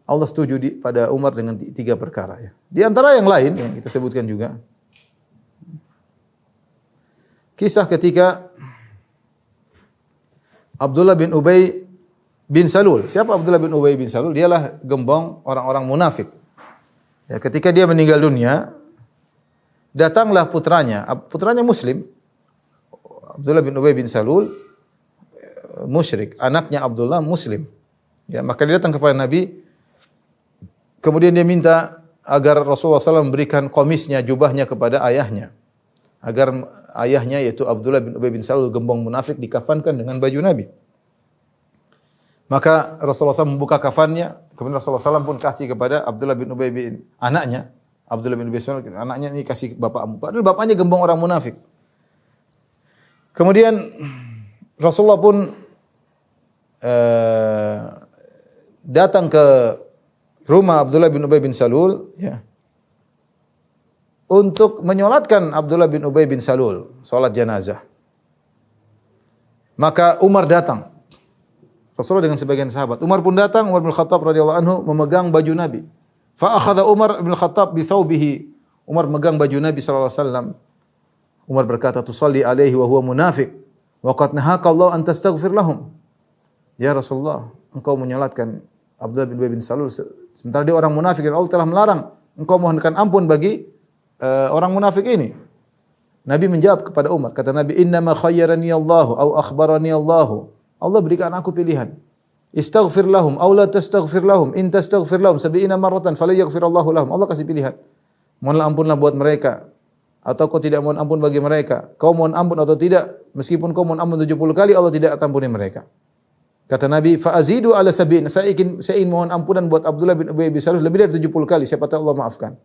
Allah setuju pada Umar dengan 3 perkara, ya. Di antara yang lain yang kita sebutkan juga, kisah ketika Abdullah bin Ubay bin Salul. Siapa Abdullah bin Ubay bin Salul? Dialah gembong orang-orang munafik. Ya, ketika dia meninggal dunia, datanglah putranya Muslim, Abdullah bin Ubay bin Salul, musyrik, anaknya Abdullah Muslim. Ya, maka dia datang kepada Nabi, kemudian dia minta agar Rasulullah SAW memberikan komisnya, jubahnya kepada ayahnya, agar ayahnya yaitu Abdullah bin Ubay bin Salul, gembong munafik, dikafankan dengan baju Nabi. Maka Rasulullah SAW membuka kafannya, kemudian Rasulullah SAW pun kasih kepada Abdullah bin Ubay bin anaknya, Abdullah bin Ubay bin Salul, anaknya ini kasih bapakmu. Padahal bapaknya gembong orang munafik. Kemudian Rasulullah pun datang ke rumah Abdullah bin Ubay bin Salul, ya, untuk menyolatkan Abdullah bin Ubay bin Salul, salat jenazah. Maka Umar datang. Rasulullah dengan sebagian sahabat. Umar pun datang, Umar bin Khattab radhiyallahu anhu memegang baju Nabi. Fa akhadha Umar bin Khattab bi thawbihi. Umar memegang baju Nabi sallallahu alaihi wasallam. Umar berkata, "Tusalli alaihi wa huwa munafiq, wa qad nahaka Allah an tastaghfir lahum." Ya Rasulullah, engkau menyolatkan Abdullah bin Ubay bin Salul sementara dia orang munafik dan Allah telah melarang engkau mohonkan ampun bagi orang munafik ini. Nabi menjawab kepada Umar, kata Nabi, "Inna ma khayyarani Allahu au akhbarani Allahu." Allah berikan aku pilihan. Istaghfir lahum aw la tastaghfir lahum. In tastaghfir lahum 70 marratan fala yaghfirallahu lahum. Allah kasih pilihan. Mohonlah ampunlah buat mereka atau kau tidak mohon ampun bagi mereka. Kau mohon ampun atau tidak, meskipun kau mohon ampun 70 kali Allah tidak akan ampuni mereka. Kata Nabi, fa azidu ala sab'in. Saya ingin mohon ampunan buat Abdullah bin Ubay bin Salul lebih dari 70 kali, siapa tahu Allah maafkan.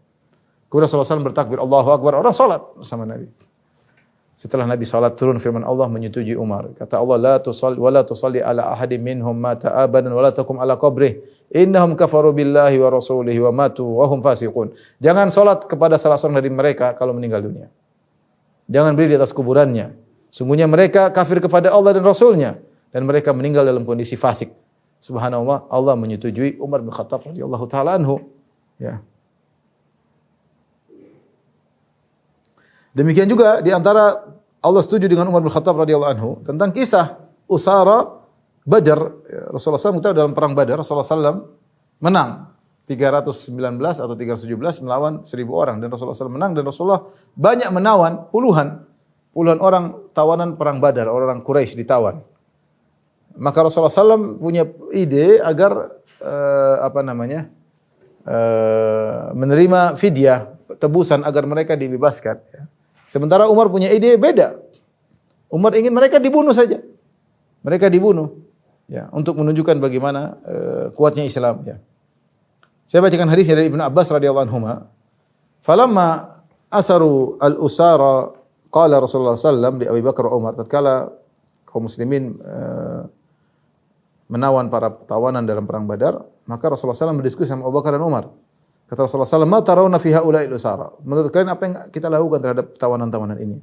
Kemudian Rasulullah SAW bertakbir, Allahu Akbar, orang salat bersama Nabi. Setelah Nabi salat, turun firman Allah menyetujui Umar. Kata Allah, la tusalli wa la tusalli ala ahadin minhum mata abadan wa la takum ala qabrih. Innahum kafaru billahi wa rasulihi wa matu wa hum fasiqun. Jangan salat kepada salah seorang dari mereka kalau meninggal dunia. Jangan berdiri di atas kuburannya. Sungguhnya mereka kafir kepada Allah dan Rasulnya dan mereka meninggal dalam kondisi fasik. Subhanallah, Allah menyetujui Umar bin Khattab radhiyallahu taala anhu. Ya. Demikian juga di antara Allah setuju dengan Umar bin Khattab radhiyallahu anhu tentang kisah Usara Badar. Rasulullah SAW kita dalam perang Badar, Rasulullah SAW menang 319 atau 317 melawan 1000 orang dan Rasulullah SAW menang dan Rasulullah banyak menawan puluhan orang tawanan perang Badar, orang Quraisy ditawan. Maka Rasulullah SAW punya ide agar menerima fidyah, tebusan agar mereka dibebaskan. Sementara Umar punya ide beda. Umar ingin mereka dibunuh saja. Mereka dibunuh, ya, untuk menunjukkan bagaimana kuatnya Islam. Ya. Saya bacakan hadis dari Ibnu Abbas radhiyallahu anhuma. Falamma asaru al-usara qala Rasulullah sallallahu di Abu Bakar Umar tatkala kaum muslimin menawan para tawanan dalam perang Badar, maka Rasulullah SAW berdiskusi sama Abu Bakar dan Umar. Kata Rasulullah SAW, "Ma tarawna fi haula'il usara?" Menurut kalian apa yang kita lakukan terhadap tawanan-tawanan ini?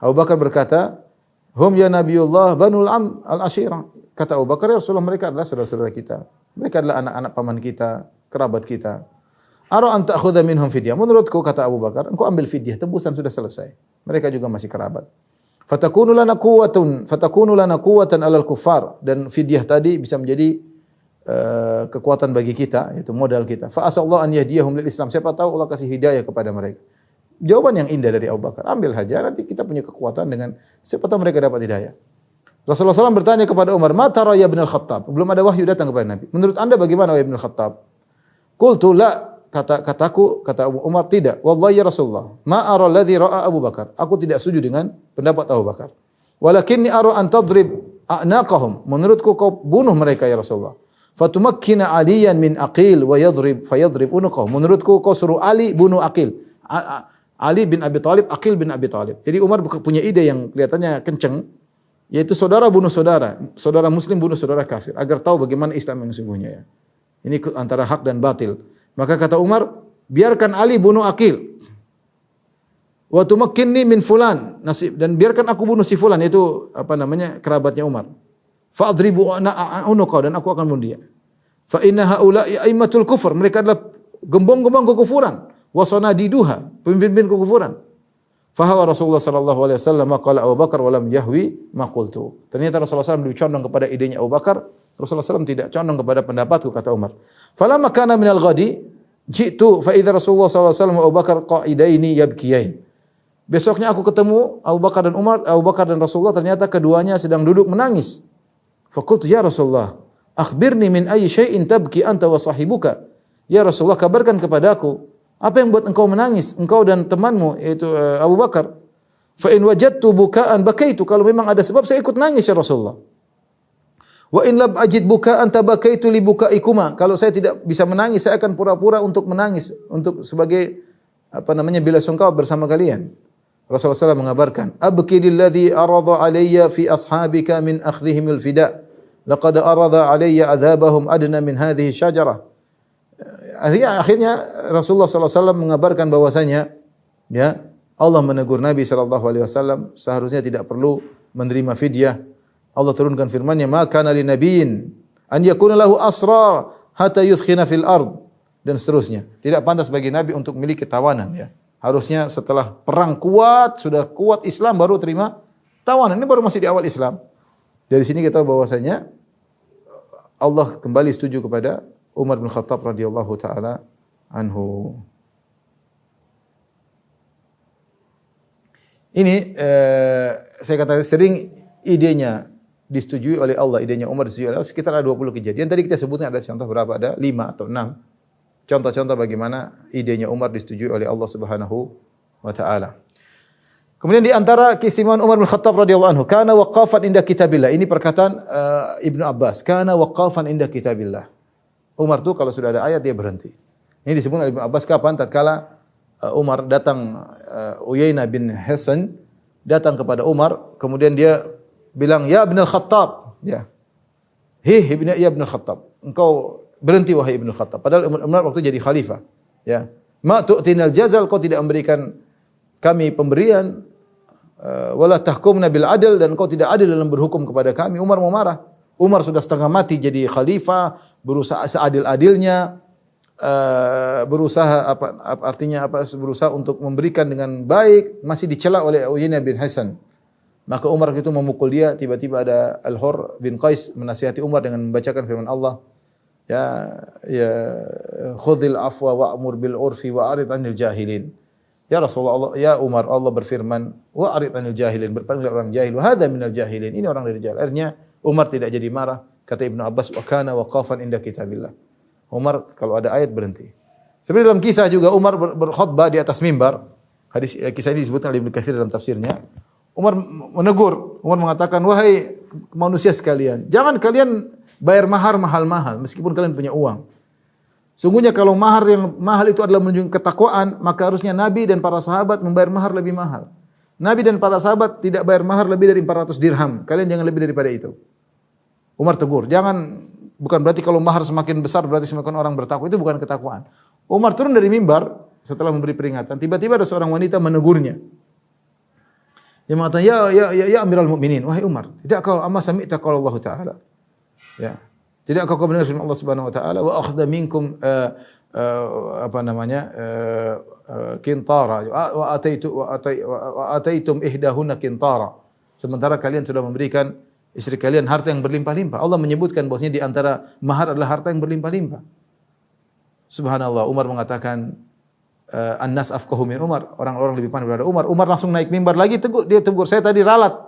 Abu Bakar berkata, "Hum ya Nabiullah banul am al-ashira." Kata Abu Bakar, "Ya Rasulullah, mereka adalah saudara-saudara kita. Mereka adalah anak-anak paman kita, kerabat kita. Ara an ta'khudha minhum fidyah." Menurutku, kata Abu Bakar, engkau ambil fidyah, tebusan sudah selesai. Mereka juga masih kerabat. Fatakunu lana quwwatan 'alal kuffar, dan fidyah tadi bisa menjadi kekuatan bagi kita, yaitu modal kita. Fa asallahu an yahdiyahum lil Islam. Siapa tahu Allah kasih hidayah kepada mereka. Jawaban yang indah dari Abu Bakar. Ambil saja, nanti kita punya kekuatan dengan siapa tahu mereka dapat hidayah. Rasulullah SAW bertanya kepada Umar, "Ma tara ya Ibn al-Khattab?" Belum ada wahyu datang kepada Nabi. Menurut Anda bagaimana wahai Ibn al-Khattab? Qultu la, kata Umar, tidak. Wallahi ya Rasulullah, ma ara alladhi ra'a Abu Bakar. Aku tidak setuju dengan pendapat Abu Bakar. Walakinni ara an tadrib a'naqahum. Menurutku kau bunuh mereka ya Rasulullah. Fatumakkina Aliyan min Aqil wa fayadrib unuqahu. Menurutku kau suruh Ali bunuh Aqil. Ali bin Abi Thalib, Aqil bin Abi Thalib. Jadi Umar punya ide yang kelihatannya kenceng, yaitu saudara bunuh saudara, saudara muslim bunuh saudara kafir, agar tahu bagaimana Islam yang sesungguhnya ya. Ini antara hak dan batil. Maka kata Umar, biarkan Ali bunuh Aqil. Wa tumakkinni min fulan, nasib, dan biarkan aku bunuh si fulan, itu kerabatnya Umar. Fa'adribu unuqa, dan aku akan bunuh dia. Fa inna haula'i aimmatul kufur, mereka adalah gembong-gembong kekufuran. Wa sanadiduha, pemimpin kekufuran. Fahawa Rasulullah sallallahu alaihi wasallam qala Abu Bakar wa lam yahwi ma qultu. Ternyata Rasulullah SAW lebih condong kepada idenya Abu Bakar. Rasulullah SAW tidak condong kepada pendapatku, kata Umar. Falamma kana minal ghadi jitu fa idza Rasulullah sallallahu alaihi wasallam wa Abu Bakar qa'idaini yabkiyain. Besoknya aku ketemu Abu Bakar dan Umar, Abu Bakar dan Rasulullah, ternyata keduanya sedang duduk menangis. Faqultu ya Rasulullah, akhbirni min ayyi syai'in tabki anta wa sahibuka. Ya Rasulullah, kabarkan kepadaku, apa yang buat engkau menangis, engkau dan temanmu yaitu Abu Bakar? Fa in wajadtu bukaan bakaitu. Kalau memang ada sebab saya ikut nangis ya Rasulullah. Wa in lam ajid bukaan tabakaitu li bukaikuma. Kalau saya tidak bisa menangis, saya akan pura-pura untuk menangis untuk sebagai bela sungkawa bersama kalian. Rasulullah SAW mengabarkan, abki lilladhi arada alayya fi ashabika min akhdhihimul fida. Laqad arada alayya adhabahum adna min hadhihi syajarah. Akhirnya Rasulullah SAW mengabarkan bahwasanya ya Allah menegur Nabi SAW seharusnya tidak perlu menerima fidyah. Allah turunkan firman-Nya, "Ma kana lin nabiyyin an yakuna lahu asra hatta yudkhina fil ard." Dan seterusnya. Tidak pantas bagi Nabi untuk memiliki tawanan ya. Harusnya setelah perang kuat, sudah kuat Islam baru terima tawanan. Ini baru masih di awal Islam. Dari sini kita tahu bahwasanya Allah kembali setuju kepada Umar bin Khattab radhiyallahu taala anhu. Ini saya katakan sering idenya disetujui oleh Allah, idenya Umar disetujui oleh Allah. Sekitar ada 20 kejadian. Tadi kita sebutnya ada contoh berapa? Ada 5 atau 6. Contoh-contoh bagaimana idenya Umar disetujui oleh Allah Subhanahu wa taala. Kemudian di antara keistimewaan Umar bin Khattab radhiyallahu anhu, kana waqafan inda kitabillah. Ini perkataan Ibnu Abbas, kana waqafan inda kitabillah. Umar tuh kalau sudah ada ayat dia berhenti. Ini disebut oleh Ibnu Abbas kapan? Tatkala Umar datang, Uyainah bin Hisan datang kepada Umar, kemudian dia bilang, "Ya Ibnul Khattab." Ya. Ya Ibnul Khattab. Engkau berhenti wahai Ibnul Khattab. Padahal Umar waktu jadi khalifah. Ya. Ma tu'tinal jazal, kau tidak memberikan kami pemberian, wala tahkumna bil adl, dan kau tidak adil dalam berhukum kepada kami. Umar mau marah. Umar sudah setengah mati jadi khalifah, berusaha seadil-adilnya, berusaha untuk memberikan dengan baik, masih dicela oleh Uyainah bin Hisan. Maka Umar itu memukul dia, tiba-tiba ada Al-Hur bin Qais menasihati Umar dengan membacakan firman Allah, ya khudhil afwa wa'mur bil urfi wa arid 'anil jahilin. Ya Rasulullah, ya Umar, Allah berfirman, wa arid 'anil jahilin, berpalinglah orang jahil, wa hadza minal jahilin. Ini orang dari jahil. Artinya Umar tidak jadi marah. Kata Ibnu Abbas, wa kana waqafan inda kitabillah. Umar kalau ada ayat berhenti. Sebenarnya dalam kisah juga Umar berkhutbah di atas mimbar. Kisah ini disebutkan oleh Ibnu Katsir dalam tafsirnya. Umar menegur, Umar mengatakan, wahai manusia sekalian, jangan kalian bayar mahar mahal-mahal meskipun kalian punya uang. Sungguhnya kalau mahar yang mahal itu adalah menunjukkan ketakwaan, maka harusnya Nabi dan para sahabat membayar mahar lebih mahal. Nabi dan para sahabat tidak bayar mahar lebih dari 400 dirham. Kalian jangan lebih daripada itu. Umar tegur, bukan berarti kalau mahar semakin besar berarti semakin orang bertakwa, itu bukan ketakwaan. Umar turun dari mimbar setelah memberi peringatan, tiba-tiba ada seorang wanita menegurnya. Dia mengatakan, ya Amirul Mukminin, wahai Umar, tidak kau amma sami'ta qaul Allah Ta'ala. Ya. Tidak kau mendengar firman Allah Subhanahu wa taala, wa akhadha minkum kintara wa ataitum ihdahunna kintara. Sementara kalian sudah memberikan istri kalian harta yang berlimpah-limpah. Allah menyebutkan bahwasanya di antara mahar adalah harta yang berlimpah-limpah. Subhanallah, Umar mengatakan an-nas afqahu min Umar, orang-orang lebih pandai daripada Umar. Umar langsung naik mimbar lagi, dia tegur, saya tadi ralat.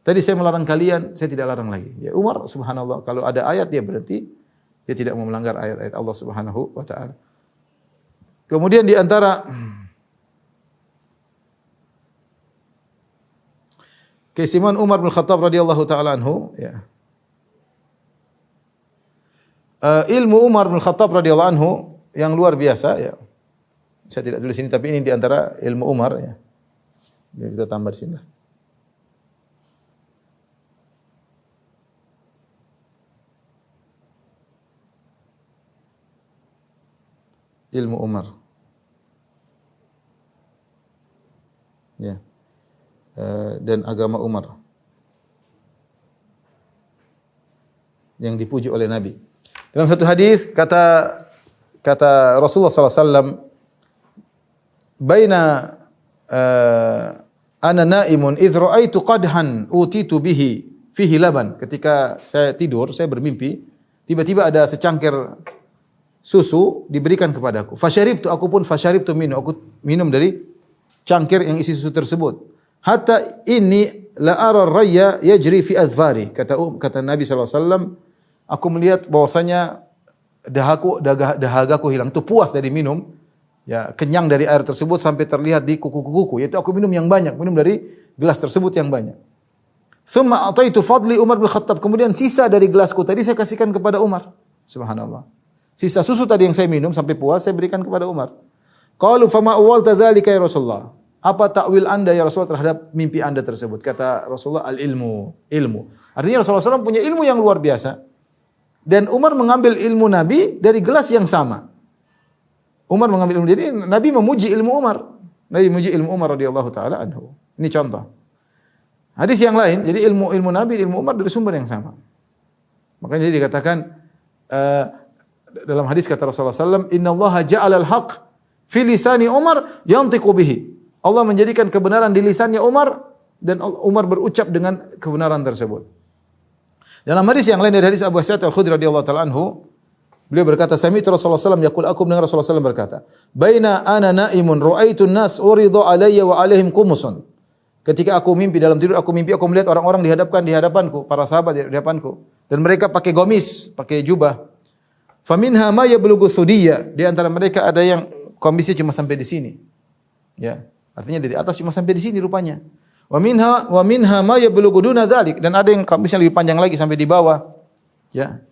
Tadi saya melarang kalian, saya tidak larang lagi. Ya Umar, subhanallah, kalau ada ayat dia berhenti, dia tidak mau melanggar ayat-ayat Allah Subhanahu wa taala. Kemudian di antara keistimewaan Umar bin Khattab radhiyallahu taala anhu, ya. Ilmu Umar bin Khattab radhiyallahu anhu yang luar biasa, ya. Saya tidak tulis ini, tapi ini di antara ilmu Umar, ya. Kita tambah di sini. Ilmu Umar. Ya. Dan agama Umar yang dipuji oleh Nabi. Dalam satu hadis kata Rasulullah sallallahu alaihi wasallam, "Baina ana naimun idh ra'aitu qadhan utitu bihi fihi laban. Ketika saya tidur, saya bermimpi, tiba-tiba ada secangkir susu diberikan kepadaku. Fasyaribtu, aku pun fasyaribtu minhu, aku minum dari cangkir yang isi susu tersebut. Hatta inni la ara rayya yajri fi adfari. Kata Nabi SAW, aku melihat bahwasanya dahagaku hilang. Itu puas dari minum, ya, kenyang dari air tersebut sampai terlihat di kuku-kuku. Yaitu aku minum yang banyak, minum dari gelas tersebut yang banyak. Thumma ataitu fadli Umar bin Khattab. Kemudian sisa dari gelasku tadi saya kasihkan kepada Umar. Subhanallah. Sisa susu tadi yang saya minum sampai puas saya berikan kepada Umar. Qalu fama awwalta dzalika ya Rasulullah? Apa takwil Anda ya Rasulullah terhadap mimpi Anda tersebut? Kata Rasulullah, al-ilmu, ilmu. Artinya Rasulullah SAW punya ilmu yang luar biasa. Dan Umar mengambil ilmu Nabi dari gelas yang sama. Umar mengambil ilmu. Jadi Nabi memuji ilmu Umar. Nabi memuji ilmu Umar radhiyallahu taala anhu. Ini contoh. Hadis yang lain, jadi ilmu Nabi, ilmu Umar dari sumber yang sama. Makanya jadi dikatakan dalam hadis kata Rasulullah SAW, Inna Allah ja'ala al-haq fi lisani Umar yantiqu bihi. Allah menjadikan kebenaran di lisannya Umar dan Umar berucap dengan kebenaran tersebut. Dalam hadis yang lain dari hadis Abu Sa'id Al-Khudri radhiyallahu taala anhu, beliau berkata, "Sami'tu Rasulullah sallallahu alaihi wasallam yaqul, aku mendengar Rasulullah sallallahu alaihi wasallam berkata, "Baina ana na'imun ra'aitu an-nas uridu alayya wa alaihim qumusun." Ketika aku mimpi dalam tidur, aku melihat orang-orang dihadapkan di hadapanku, para sahabat di hadapanku, dan mereka pakai gamis, pakai jubah. Faminha ma yablughu thudiyya, di antara mereka ada yang gamisnya cuma sampai di sini. Ya, artinya dari atas cuma sampai di sini rupanya. Wa minha ma yablughu duna dzalik, dan ada yang gamisnya lebih panjang lagi sampai di bawah. Ya.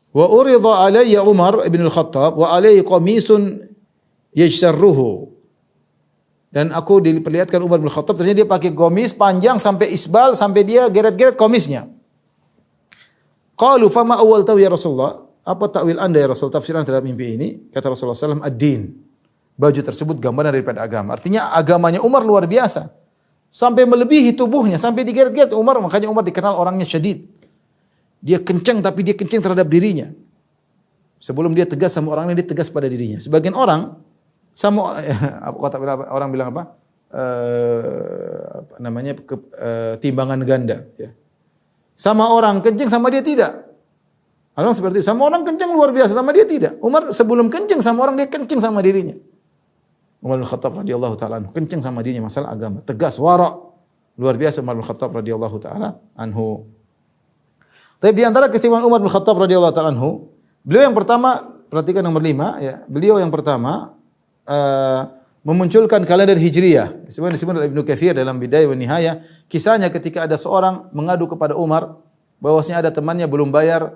Wa urida alayya Umar ibn al-Khattab wa alayhi qamisun yajsarruhu. Dan aku diperlihatkan Umar bin Khattab, ternyata dia pakai gamis panjang sampai isbal, sampai dia geret-geret komisnya. Qalu fama awwaltahu ya Rasulullah? Apa takwil Anda ya Rasul, tafsiran terhadap mimpi ini? Kata Rasulullah SAW, ad-din. Baju tersebut gambaran daripada agama. Artinya agamanya Umar luar biasa. Sampai melebihi tubuhnya, sampai digeret-geret Umar, makanya Umar dikenal orangnya syadid. Dia kencang tapi dia kencang terhadap dirinya. Sebelum dia tegas sama orangnya, dia tegas pada dirinya. Sebagian orang sama orang bilang apa? Timbangan ganda. Ya. Sama orang kencing, sama dia tidak. Orang seperti itu. Sama orang kencing luar biasa, sama dia tidak. Umar sebelum kencing sama orang, dia kencing sama dirinya. Umar bin Khattab radhiyallahu taala anhu kencing sama dirinya masalah agama, tegas, wara. Luar biasa Umar bin Khattab radhiyallahu taala anhu. Tapi di antara keistimewaan Umar bin Khattab radhiyallahu taala anhu, beliau yang pertama, perhatikan nomor 5 ya. Beliau yang pertama memunculkan kalender Hijriyah. Disebut oleh Ibnu Katsir dalam Bidayah wa Nihayah, kisahnya ketika ada seorang mengadu kepada Umar bahwasanya ada temannya belum bayar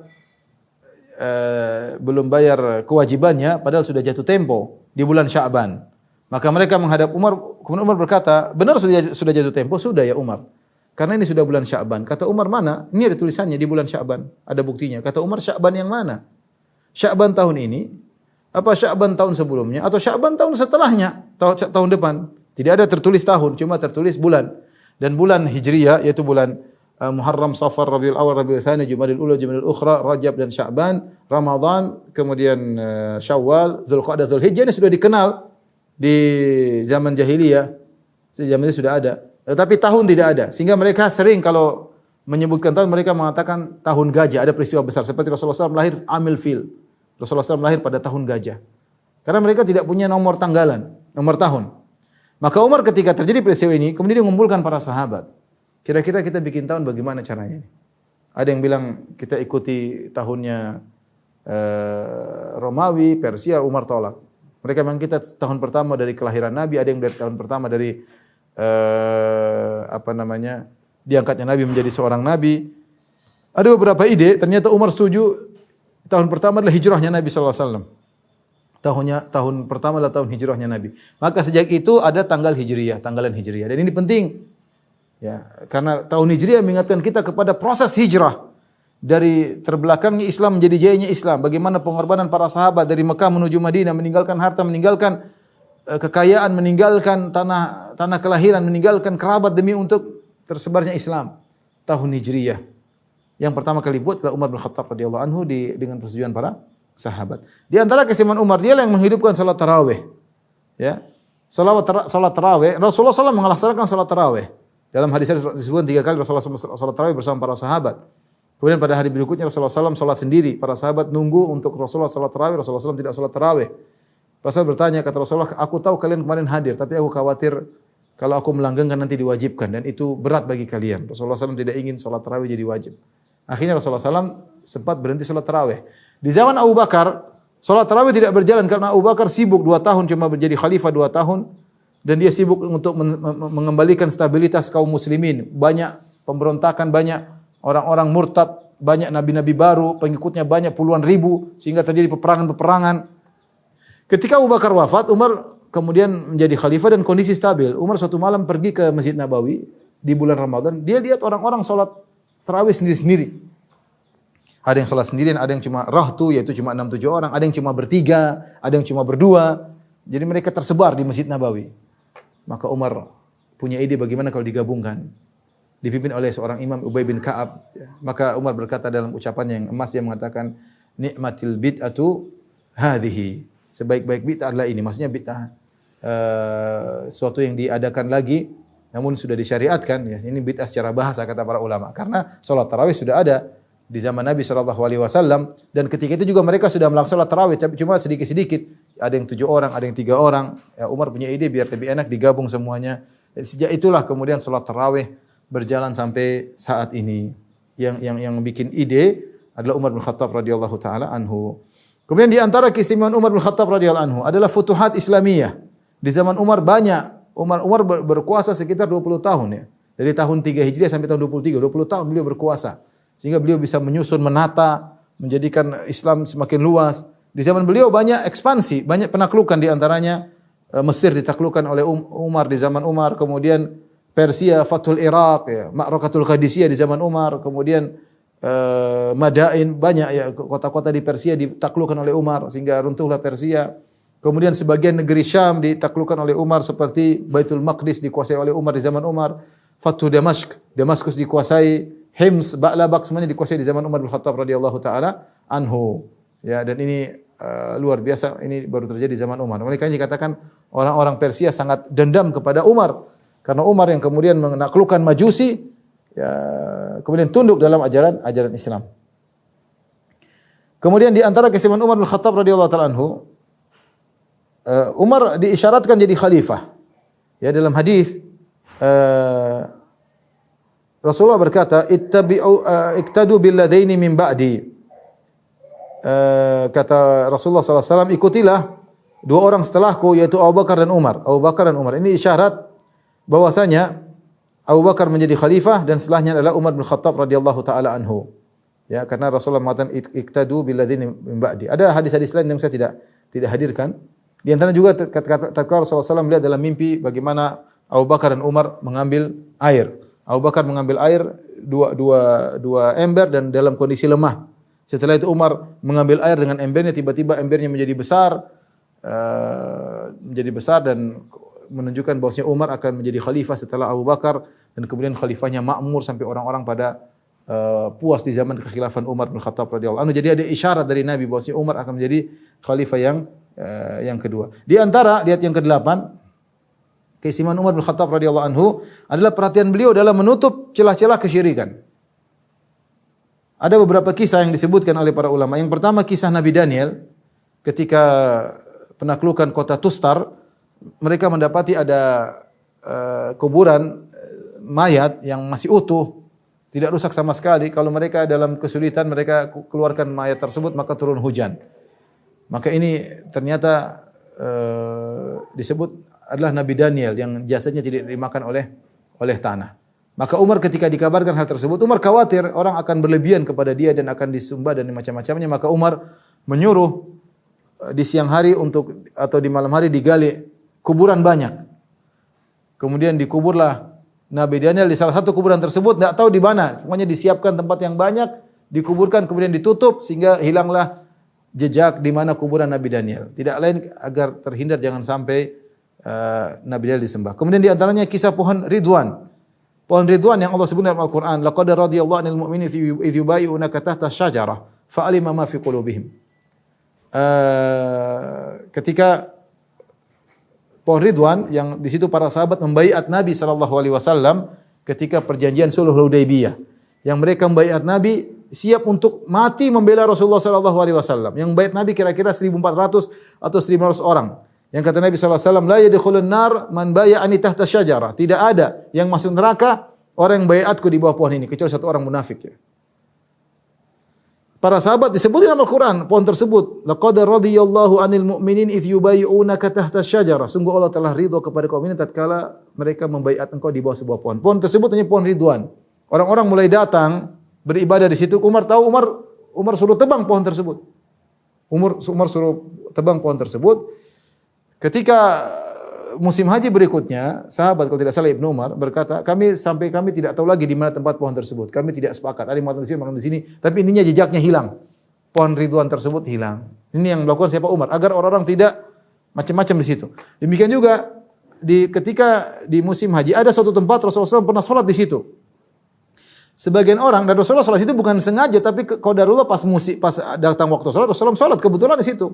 kewajibannya padahal sudah jatuh tempo di bulan Sya'ban. Maka mereka menghadap Umar, kemudian Umar berkata, "Benar sudah jatuh tempo?" "Sudah ya Umar. Karena ini sudah bulan Sya'ban." Kata Umar, "Mana? Ini ada tulisannya di bulan Sya'ban, ada buktinya." Kata Umar, "Sya'ban yang mana? Sya'ban tahun ini? Apa Sya'ban tahun sebelumnya atau Sya'ban tahun setelahnya, tahun depan?" Tidak ada tertulis tahun, cuma tertulis bulan. Dan bulan Hijriyah yaitu bulan Muharram, Safar, Rabiul Awal, Rabiul Tsani, Jumadil Ula, Jumadil Ukhra, Rajab dan Sya'ban, Ramadan, kemudian Syawal, Dzulqa'dah, Dzulhijjah ini sudah dikenal di zaman jahiliyah. Zaman ini sudah ada. Tetapi tahun tidak ada. Sehingga mereka sering kalau menyebutkan tahun mereka mengatakan tahun gajah, ada peristiwa besar seperti Rasulullah SAW lahir Amil Fil. Rasulullah SAW lahir pada tahun gajah. Karena mereka tidak punya nomor tanggalan, nomor tahun. Maka Umar ketika terjadi peristiwa ini, kemudian dia mengumpulkan para sahabat. Kira-kira kita bikin tahun bagaimana caranya ini? Ada yang bilang kita ikuti tahunnya Romawi, Persia, Umar tolak. Mereka memang kita tahun pertama dari kelahiran Nabi, ada yang dari tahun pertama dari diangkatnya Nabi menjadi seorang Nabi. Ada beberapa ide, ternyata Umar setuju tahun pertama adalah hijrahnya Nabi sallallahu alaihi wasallam. Tahun pertama adalah tahun hijrahnya Nabi. Maka sejak itu ada tanggal Hijriyah, tanggalan Hijriyah. Dan ini penting. Ya, karena tahun Hijriyah mengingatkan kita kepada proses hijrah dari terbelakangnya Islam menjadi jayanya Islam. Bagaimana pengorbanan para sahabat dari Mekah menuju Madinah, meninggalkan harta, meninggalkan kekayaan, meninggalkan tanah kelahiran, meninggalkan kerabat demi untuk tersebarnya Islam. Tahun Hijriyah. Yang pertama kali buat adalah Umar bin Khattab radhiyallahu anhu dengan persetujuan para sahabat. Di antara keistimewaan Umar, dia yang menghidupkan salat tarawih. Ya. Salat tarawih, Rasulullah SAW melaksanakan salat tarawih. Dalam hadis disebutkan 3 kali Rasulullah SAW salat tarawih bersama para sahabat. Kemudian pada hari berikutnya Rasulullah SAW salat sendiri. Para sahabat nunggu untuk Rasulullah salat tarawih. Rasulullah SAW tidak salat tarawih. Rasulullah bertanya, kata Rasulullah, aku tahu kalian kemarin hadir, tapi aku khawatir kalau aku melanggengkan nanti diwajibkan. Dan itu berat bagi kalian. Rasulullah SAW tidak ingin salat tarawih jadi wajib. Akhirnya Rasulullah SAW sempat berhenti salat tarawih. Di zaman Abu Bakar, salat tarawih tidak berjalan karena Abu Bakar sibuk 2 tahun, cuma menjadi khalifah 2 tahun. Dan dia sibuk untuk mengembalikan stabilitas kaum muslimin. Banyak pemberontakan, banyak orang-orang murtad, banyak nabi-nabi baru, pengikutnya banyak puluhan ribu, sehingga terjadi peperangan-peperangan. Ketika Abu Bakar wafat, Umar kemudian menjadi khalifah dan kondisi stabil. Umar suatu malam pergi ke Masjid Nabawi di bulan Ramadan, dia lihat orang-orang salat tarawih sendiri-sendiri. Ada yang salat sendirian, ada yang cuma rahtu, yaitu cuma 6-7 orang, ada yang cuma bertiga, ada yang cuma berdua. Jadi mereka tersebar di Masjid Nabawi. Maka Umar punya ide bagaimana kalau digabungkan. Dipimpin oleh seorang imam Ubay bin Ka'ab. Maka Umar berkata dalam ucapannya yang emas, dia mengatakan, nikmatil bid'atu hadhihi. Sebaik-baik bid'ah adalah ini. Maksudnya bid'ah suatu yang diadakan lagi namun sudah disyariatkan. Ya, ini bid'ah secara bahasa kata para ulama. Karena salat tarawih sudah ada di zaman Nabi SAW, dan ketika itu juga mereka sudah melaksanakan salat tarawih, tapi cuma sedikit-sedikit. Ada yang 7 orang, ada yang 3 orang. Ya, Umar punya ide biar lebih enak digabung semuanya. Dan sejak itulah kemudian salat tarawih berjalan sampai saat ini. Yang bikin ide adalah Umar bin Khattab radhiyallahu taala anhu. Kemudian di antara keistimewaan Umar bin Khattab radhiyallahu anhu adalah futuhat Islamiyah. Di zaman Umar banyak. Umar berkuasa sekitar 20 tahun ya. Dari tahun 3 Hijriah sampai tahun 23, 20 tahun beliau berkuasa. Sehingga beliau bisa menyusun, menata, menjadikan Islam semakin luas. Di zaman beliau banyak ekspansi, banyak penaklukan, di antaranya Mesir ditaklukkan oleh Umar di zaman Umar, kemudian Persia, Fathul Iraq, ya, Ma'rakatul Qadisiyah di zaman Umar, kemudian Madain, banyak ya kota-kota di Persia ditaklukkan oleh Umar sehingga runtuhlah Persia. Kemudian sebagian negeri Syam ditaklukkan oleh Umar seperti Baitul Maqdis dikuasai oleh Umar di zaman Umar, Fathu Damaskus dikuasai, Hims, Ba'labak semuanya dikuasai di zaman Umar bin Khattab radhiyallahu taala anhu. Ya, dan ini luar biasa, ini baru terjadi di zaman Umar. Mereka dikatakan orang-orang Persia sangat dendam kepada Umar karena Umar yang kemudian menaklukkan Majusi, ya, kemudian tunduk dalam ajaran Islam. Kemudian di antara keistimewaan Umar bin Khattab radhiyallahu taala anhu, Umar diisyaratkan jadi khalifah. Ya, dalam hadis Rasulullah berkata, iktadu billadaini min ba'di. Kata Rasulullah SAW, ikutilah 2 orang setelahku, yaitu Abu Bakar dan Umar. Abu Bakar dan Umar. Ini isyarat bahwasanya Abu Bakar menjadi khalifah dan setelahnya adalah Umar bin Khattab radhiyallahu taala anhu. Ya, karena Rasulullah mengatakan iktadu billadzina min ba'di. Ada hadis-hadis lain yang saya tidak hadirkan. Di antara juga tatkala Rasulullah SAW melihat dalam mimpi bagaimana Abu Bakar dan Umar mengambil air. Abu Bakar mengambil air dua ember dan dalam kondisi lemah. Setelah itu Umar mengambil air dengan embernya, tiba-tiba embernya menjadi besar dan menunjukkan bahwasanya Umar akan menjadi khalifah setelah Abu Bakar, dan kemudian khalifahnya makmur sampai orang-orang pada puas di zaman kekhilafan Umar bin Khattab radhiyallahu anhu. Jadi ada isyarat dari Nabi bahwasanya Umar akan menjadi khalifah yang kedua. Di antara lihat yang ke-8, keistimewaan Umar bin Khattab radhiyallahu anhu adalah perhatian beliau dalam menutup celah-celah kesyirikan. Ada beberapa kisah yang disebutkan oleh para ulama. Yang pertama kisah Nabi Daniel ketika penaklukan kota Tustar, mereka mendapati ada kuburan mayat yang masih utuh, tidak rusak sama sekali. Kalau mereka dalam kesulitan, mereka keluarkan mayat tersebut, maka turun hujan. Maka ini ternyata disebut adalah Nabi Daniel yang jasadnya tidak dimakan oleh tanah. Maka Umar ketika dikabarkan hal tersebut, Umar khawatir orang akan berlebihan kepada dia dan akan disembah dan macam-macamnya. Maka Umar menyuruh di siang hari atau di malam hari digali kuburan banyak. Kemudian dikuburlah Nabi Daniel di salah satu kuburan tersebut, tidak tahu di mana. Semuanya disiapkan tempat yang banyak, dikuburkan kemudian ditutup sehingga hilanglah jejak di mana kuburan Nabi Daniel. Tidak lain agar terhindar jangan sampai Nabi Daniel disembah. Kemudian di antaranya kisah pohon Ridwan. Pohon Ridwan yang Allah sebut dalam Al-Qur'an, laqad radiyallahu 'anil mu'minina idh yubayyi'unaka tahta asy-syajarah fa'alima ma fi qulubihim. Ketika pohon Ridwan yang di situ para sahabat membaiat Nabi sallallahu alaihi wasallam ketika perjanjian Sulh Hudaybiyah. Yang mereka membaiat Nabi siap untuk mati membela Rasulullah sallallahu alaihi wasallam. Yang baiat Nabi kira-kira 1.400 atau 1.500 orang. Yang kata Nabi sallallahu alaihi wasallam, la yadkhulun nar man bai'ani tahta syajarah. Tidak ada yang masuk neraka orang yang baiatku di bawah pohon ini kecuali satu orang munafik ya. Para sahabat disebutin dalam Al-Quran pohon tersebut. Laqad radiyallahu 'anil mu'minin idh yubayyi'unaka tahta syajarah. Sungguh Allah telah ridha kepada kaum mukminin tatkala mereka membaiat engkau di bawah sebuah pohon. Pohon tersebut hanya pohon Ridwan. Orang-orang mulai datang beribadah di situ. Umar suruh tebang pohon tersebut. Umar suruh tebang pohon tersebut. Ketika musim haji berikutnya, sahabat kalau tidak salah Ibnu Umar berkata, kami tidak tahu lagi di mana tempat pohon tersebut. Kami tidak sepakat. Ada yang mengatakan di sini, tapi intinya jejaknya hilang. Pohon Ridwan tersebut hilang. Ini yang melakukan siapa Umar agar orang-orang tidak macam-macam di situ. Demikian juga ketika di musim haji ada suatu tempat Rasulullah SAW pernah sholat di situ. Sebagian orang dan Rasulullah sholat itu bukan sengaja, tapi qadarullah pas datang waktu sholat Rasulullah sholat kebetulan di situ.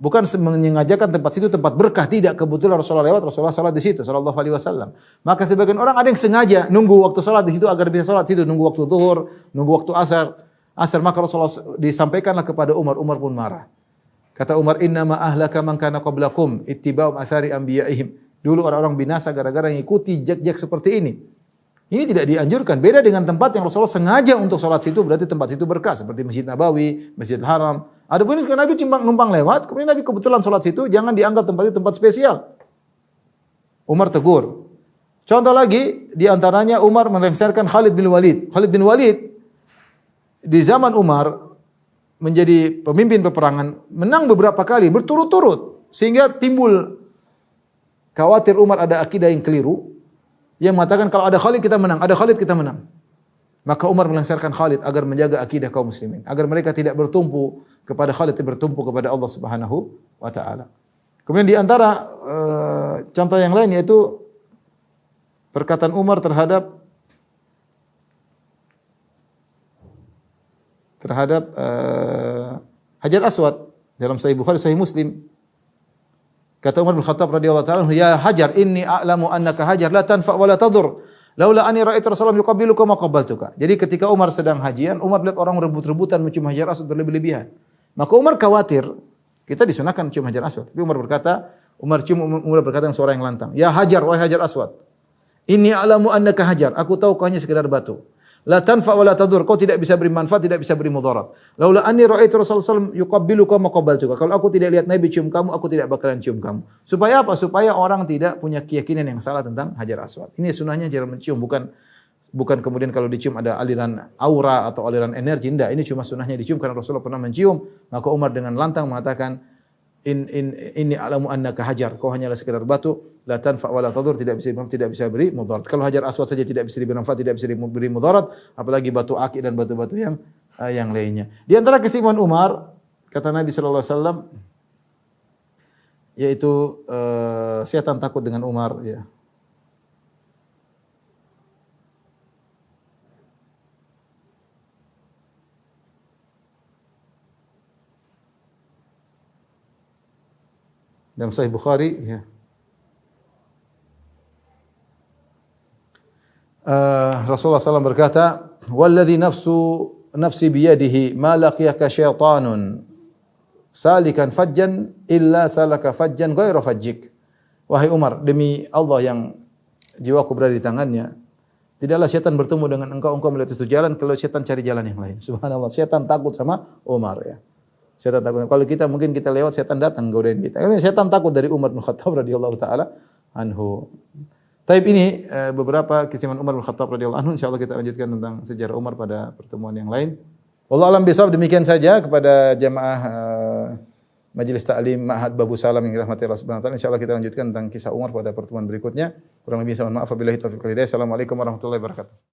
Bukan menyengajakan tempat situ tempat berkah, tidak, kebetulan Rasulullah lewat, Rasulullah salat di situ sallallahu alaihi wasallam. Maka sebagian orang ada yang sengaja nunggu waktu salat di situ agar bisa salat di situ, nunggu waktu zuhur, nunggu waktu asar, maka Rasulullah disampaikanlah kepada Umar pun marah. Kata Umar, "Inna ma ahlaka man kana qablakum ittiba'u athari anbiya'ihim." Dulu orang-orang binasa gara-gara mengikuti jejak seperti ini. Ini tidak dianjurkan. Beda dengan tempat yang Rasulullah sengaja untuk salat situ, berarti tempat situ berkah seperti Masjid Nabawi, Masjidil Haram. Adapun ini Nabi cuma numpang lewat, kemudian Nabi kebetulan salat situ, jangan dianggap tempat itu tempat spesial. Umar tegur. Contoh lagi, di antaranya Umar melengsarkan Khalid bin Walid. Khalid bin Walid di zaman Umar menjadi pemimpin peperangan, menang beberapa kali berturut-turut sehingga timbul khawatir Umar ada akidah yang keliru. Yang mengatakan kalau ada Khalid kita menang, ada Khalid kita menang. Maka Umar melengsarkan Khalid agar menjaga akidah kaum muslimin, agar mereka tidak bertumpu kepada Khalid, tapi bertumpu kepada Allah Subhanahu wa taala. Kemudian di antara contoh yang lain yaitu perkataan Umar terhadap Hajar Aswad dalam Sahih Bukhari, Sahih Muslim. Kata Umar bin Khattab radhiyallahu ta'ala, "Ya Hajar, inni a'lamu annaka Hajar la tanfa' wa la tadur. Laula anni ra'aitu Rasulullah yuqabbiluka ma qabbaltuka." Jadi ketika Umar sedang hajian, Umar lihat orang rebut-rebutan mencium Hajar Aswad berlebih-lebihan. Maka Umar khawatir, kita disunahkan mencium Hajar Aswad. Tapi Umar berkata dengan suara yang lantang, "Ya Hajar, wahai Hajar Aswad, inni a'lamu annaka Hajar. Aku tahu kau hanya sekedar batu. La tanfa wa la tadur. Kau tidak bisa beri manfaat, tidak bisa beri mudarat. Laula anni ra'aitu Rasulullah sallallahu alaihi wasallam yuqabbiluka ma qabbaltuka." Kalau aku tidak lihat Nabi cium kamu, aku tidak bakalan cium kamu. Supaya apa? Supaya orang tidak punya keyakinan yang salah tentang Hajar Aswad. Ini sunahnya jarang mencium, bukan kemudian kalau dicium ada aliran aura atau aliran energi. Tidak, ini cuma sunahnya dicium karena Rasulullah pernah mencium. Maka Umar dengan lantang mengatakan, inni a'lamu annaka Hajar. Kau hanyalah sekedar batu, la tanfa wa la tadur, tidak bisa beri mudarat. Kalau Hajar Aswad saja tidak bisa diberi manfaat, tidak bisa diberi mudarat, apalagi batu akik dan batu-batu yang lainnya. Di antara keistimewaan Umar, kata Nabi sallallahu alaihi wasallam, yaitu setan takut dengan Umar ya. Dalam Sahih Bukhari ya. Rasulullah SAW berkata, "Walladzi nafsi biyadihi ma laqiyaka syaitanun salikan fajjan illa salaka fajjan ghairu fajjik." Wahai Umar, demi Allah yang jiwaku berada di tangannya, tidaklah syaitan bertemu dengan engkau melihat itu jalan kalau syaitan cari jalan yang lain. Subhanallah, syaitan takut sama Umar ya. Syaitan takut. Kalau kita mungkin kita lewat, syaitan datang godain kita. Ini syaitan takut dari Umar bin Khattab radhiyallahu taala anhu. Taib ini beberapa keistimewaan Umar bin Khattab radhiyallahu anhu. Insyaallah kita lanjutkan tentang sejarah Umar pada pertemuan yang lain. Wallahu a'lam bishawab. Demikian saja kepada jamaah Majelis Ta'lim Ma'had Babu Salam yang dirahmati Allah Subhanahu wa taala. Insyaallah kita lanjutkan tentang kisah Umar pada pertemuan berikutnya. Kurang lebih mohon maaf, wabillahi taufiq wal hidayah. Assalamualaikum warahmatullahi wabarakatuh.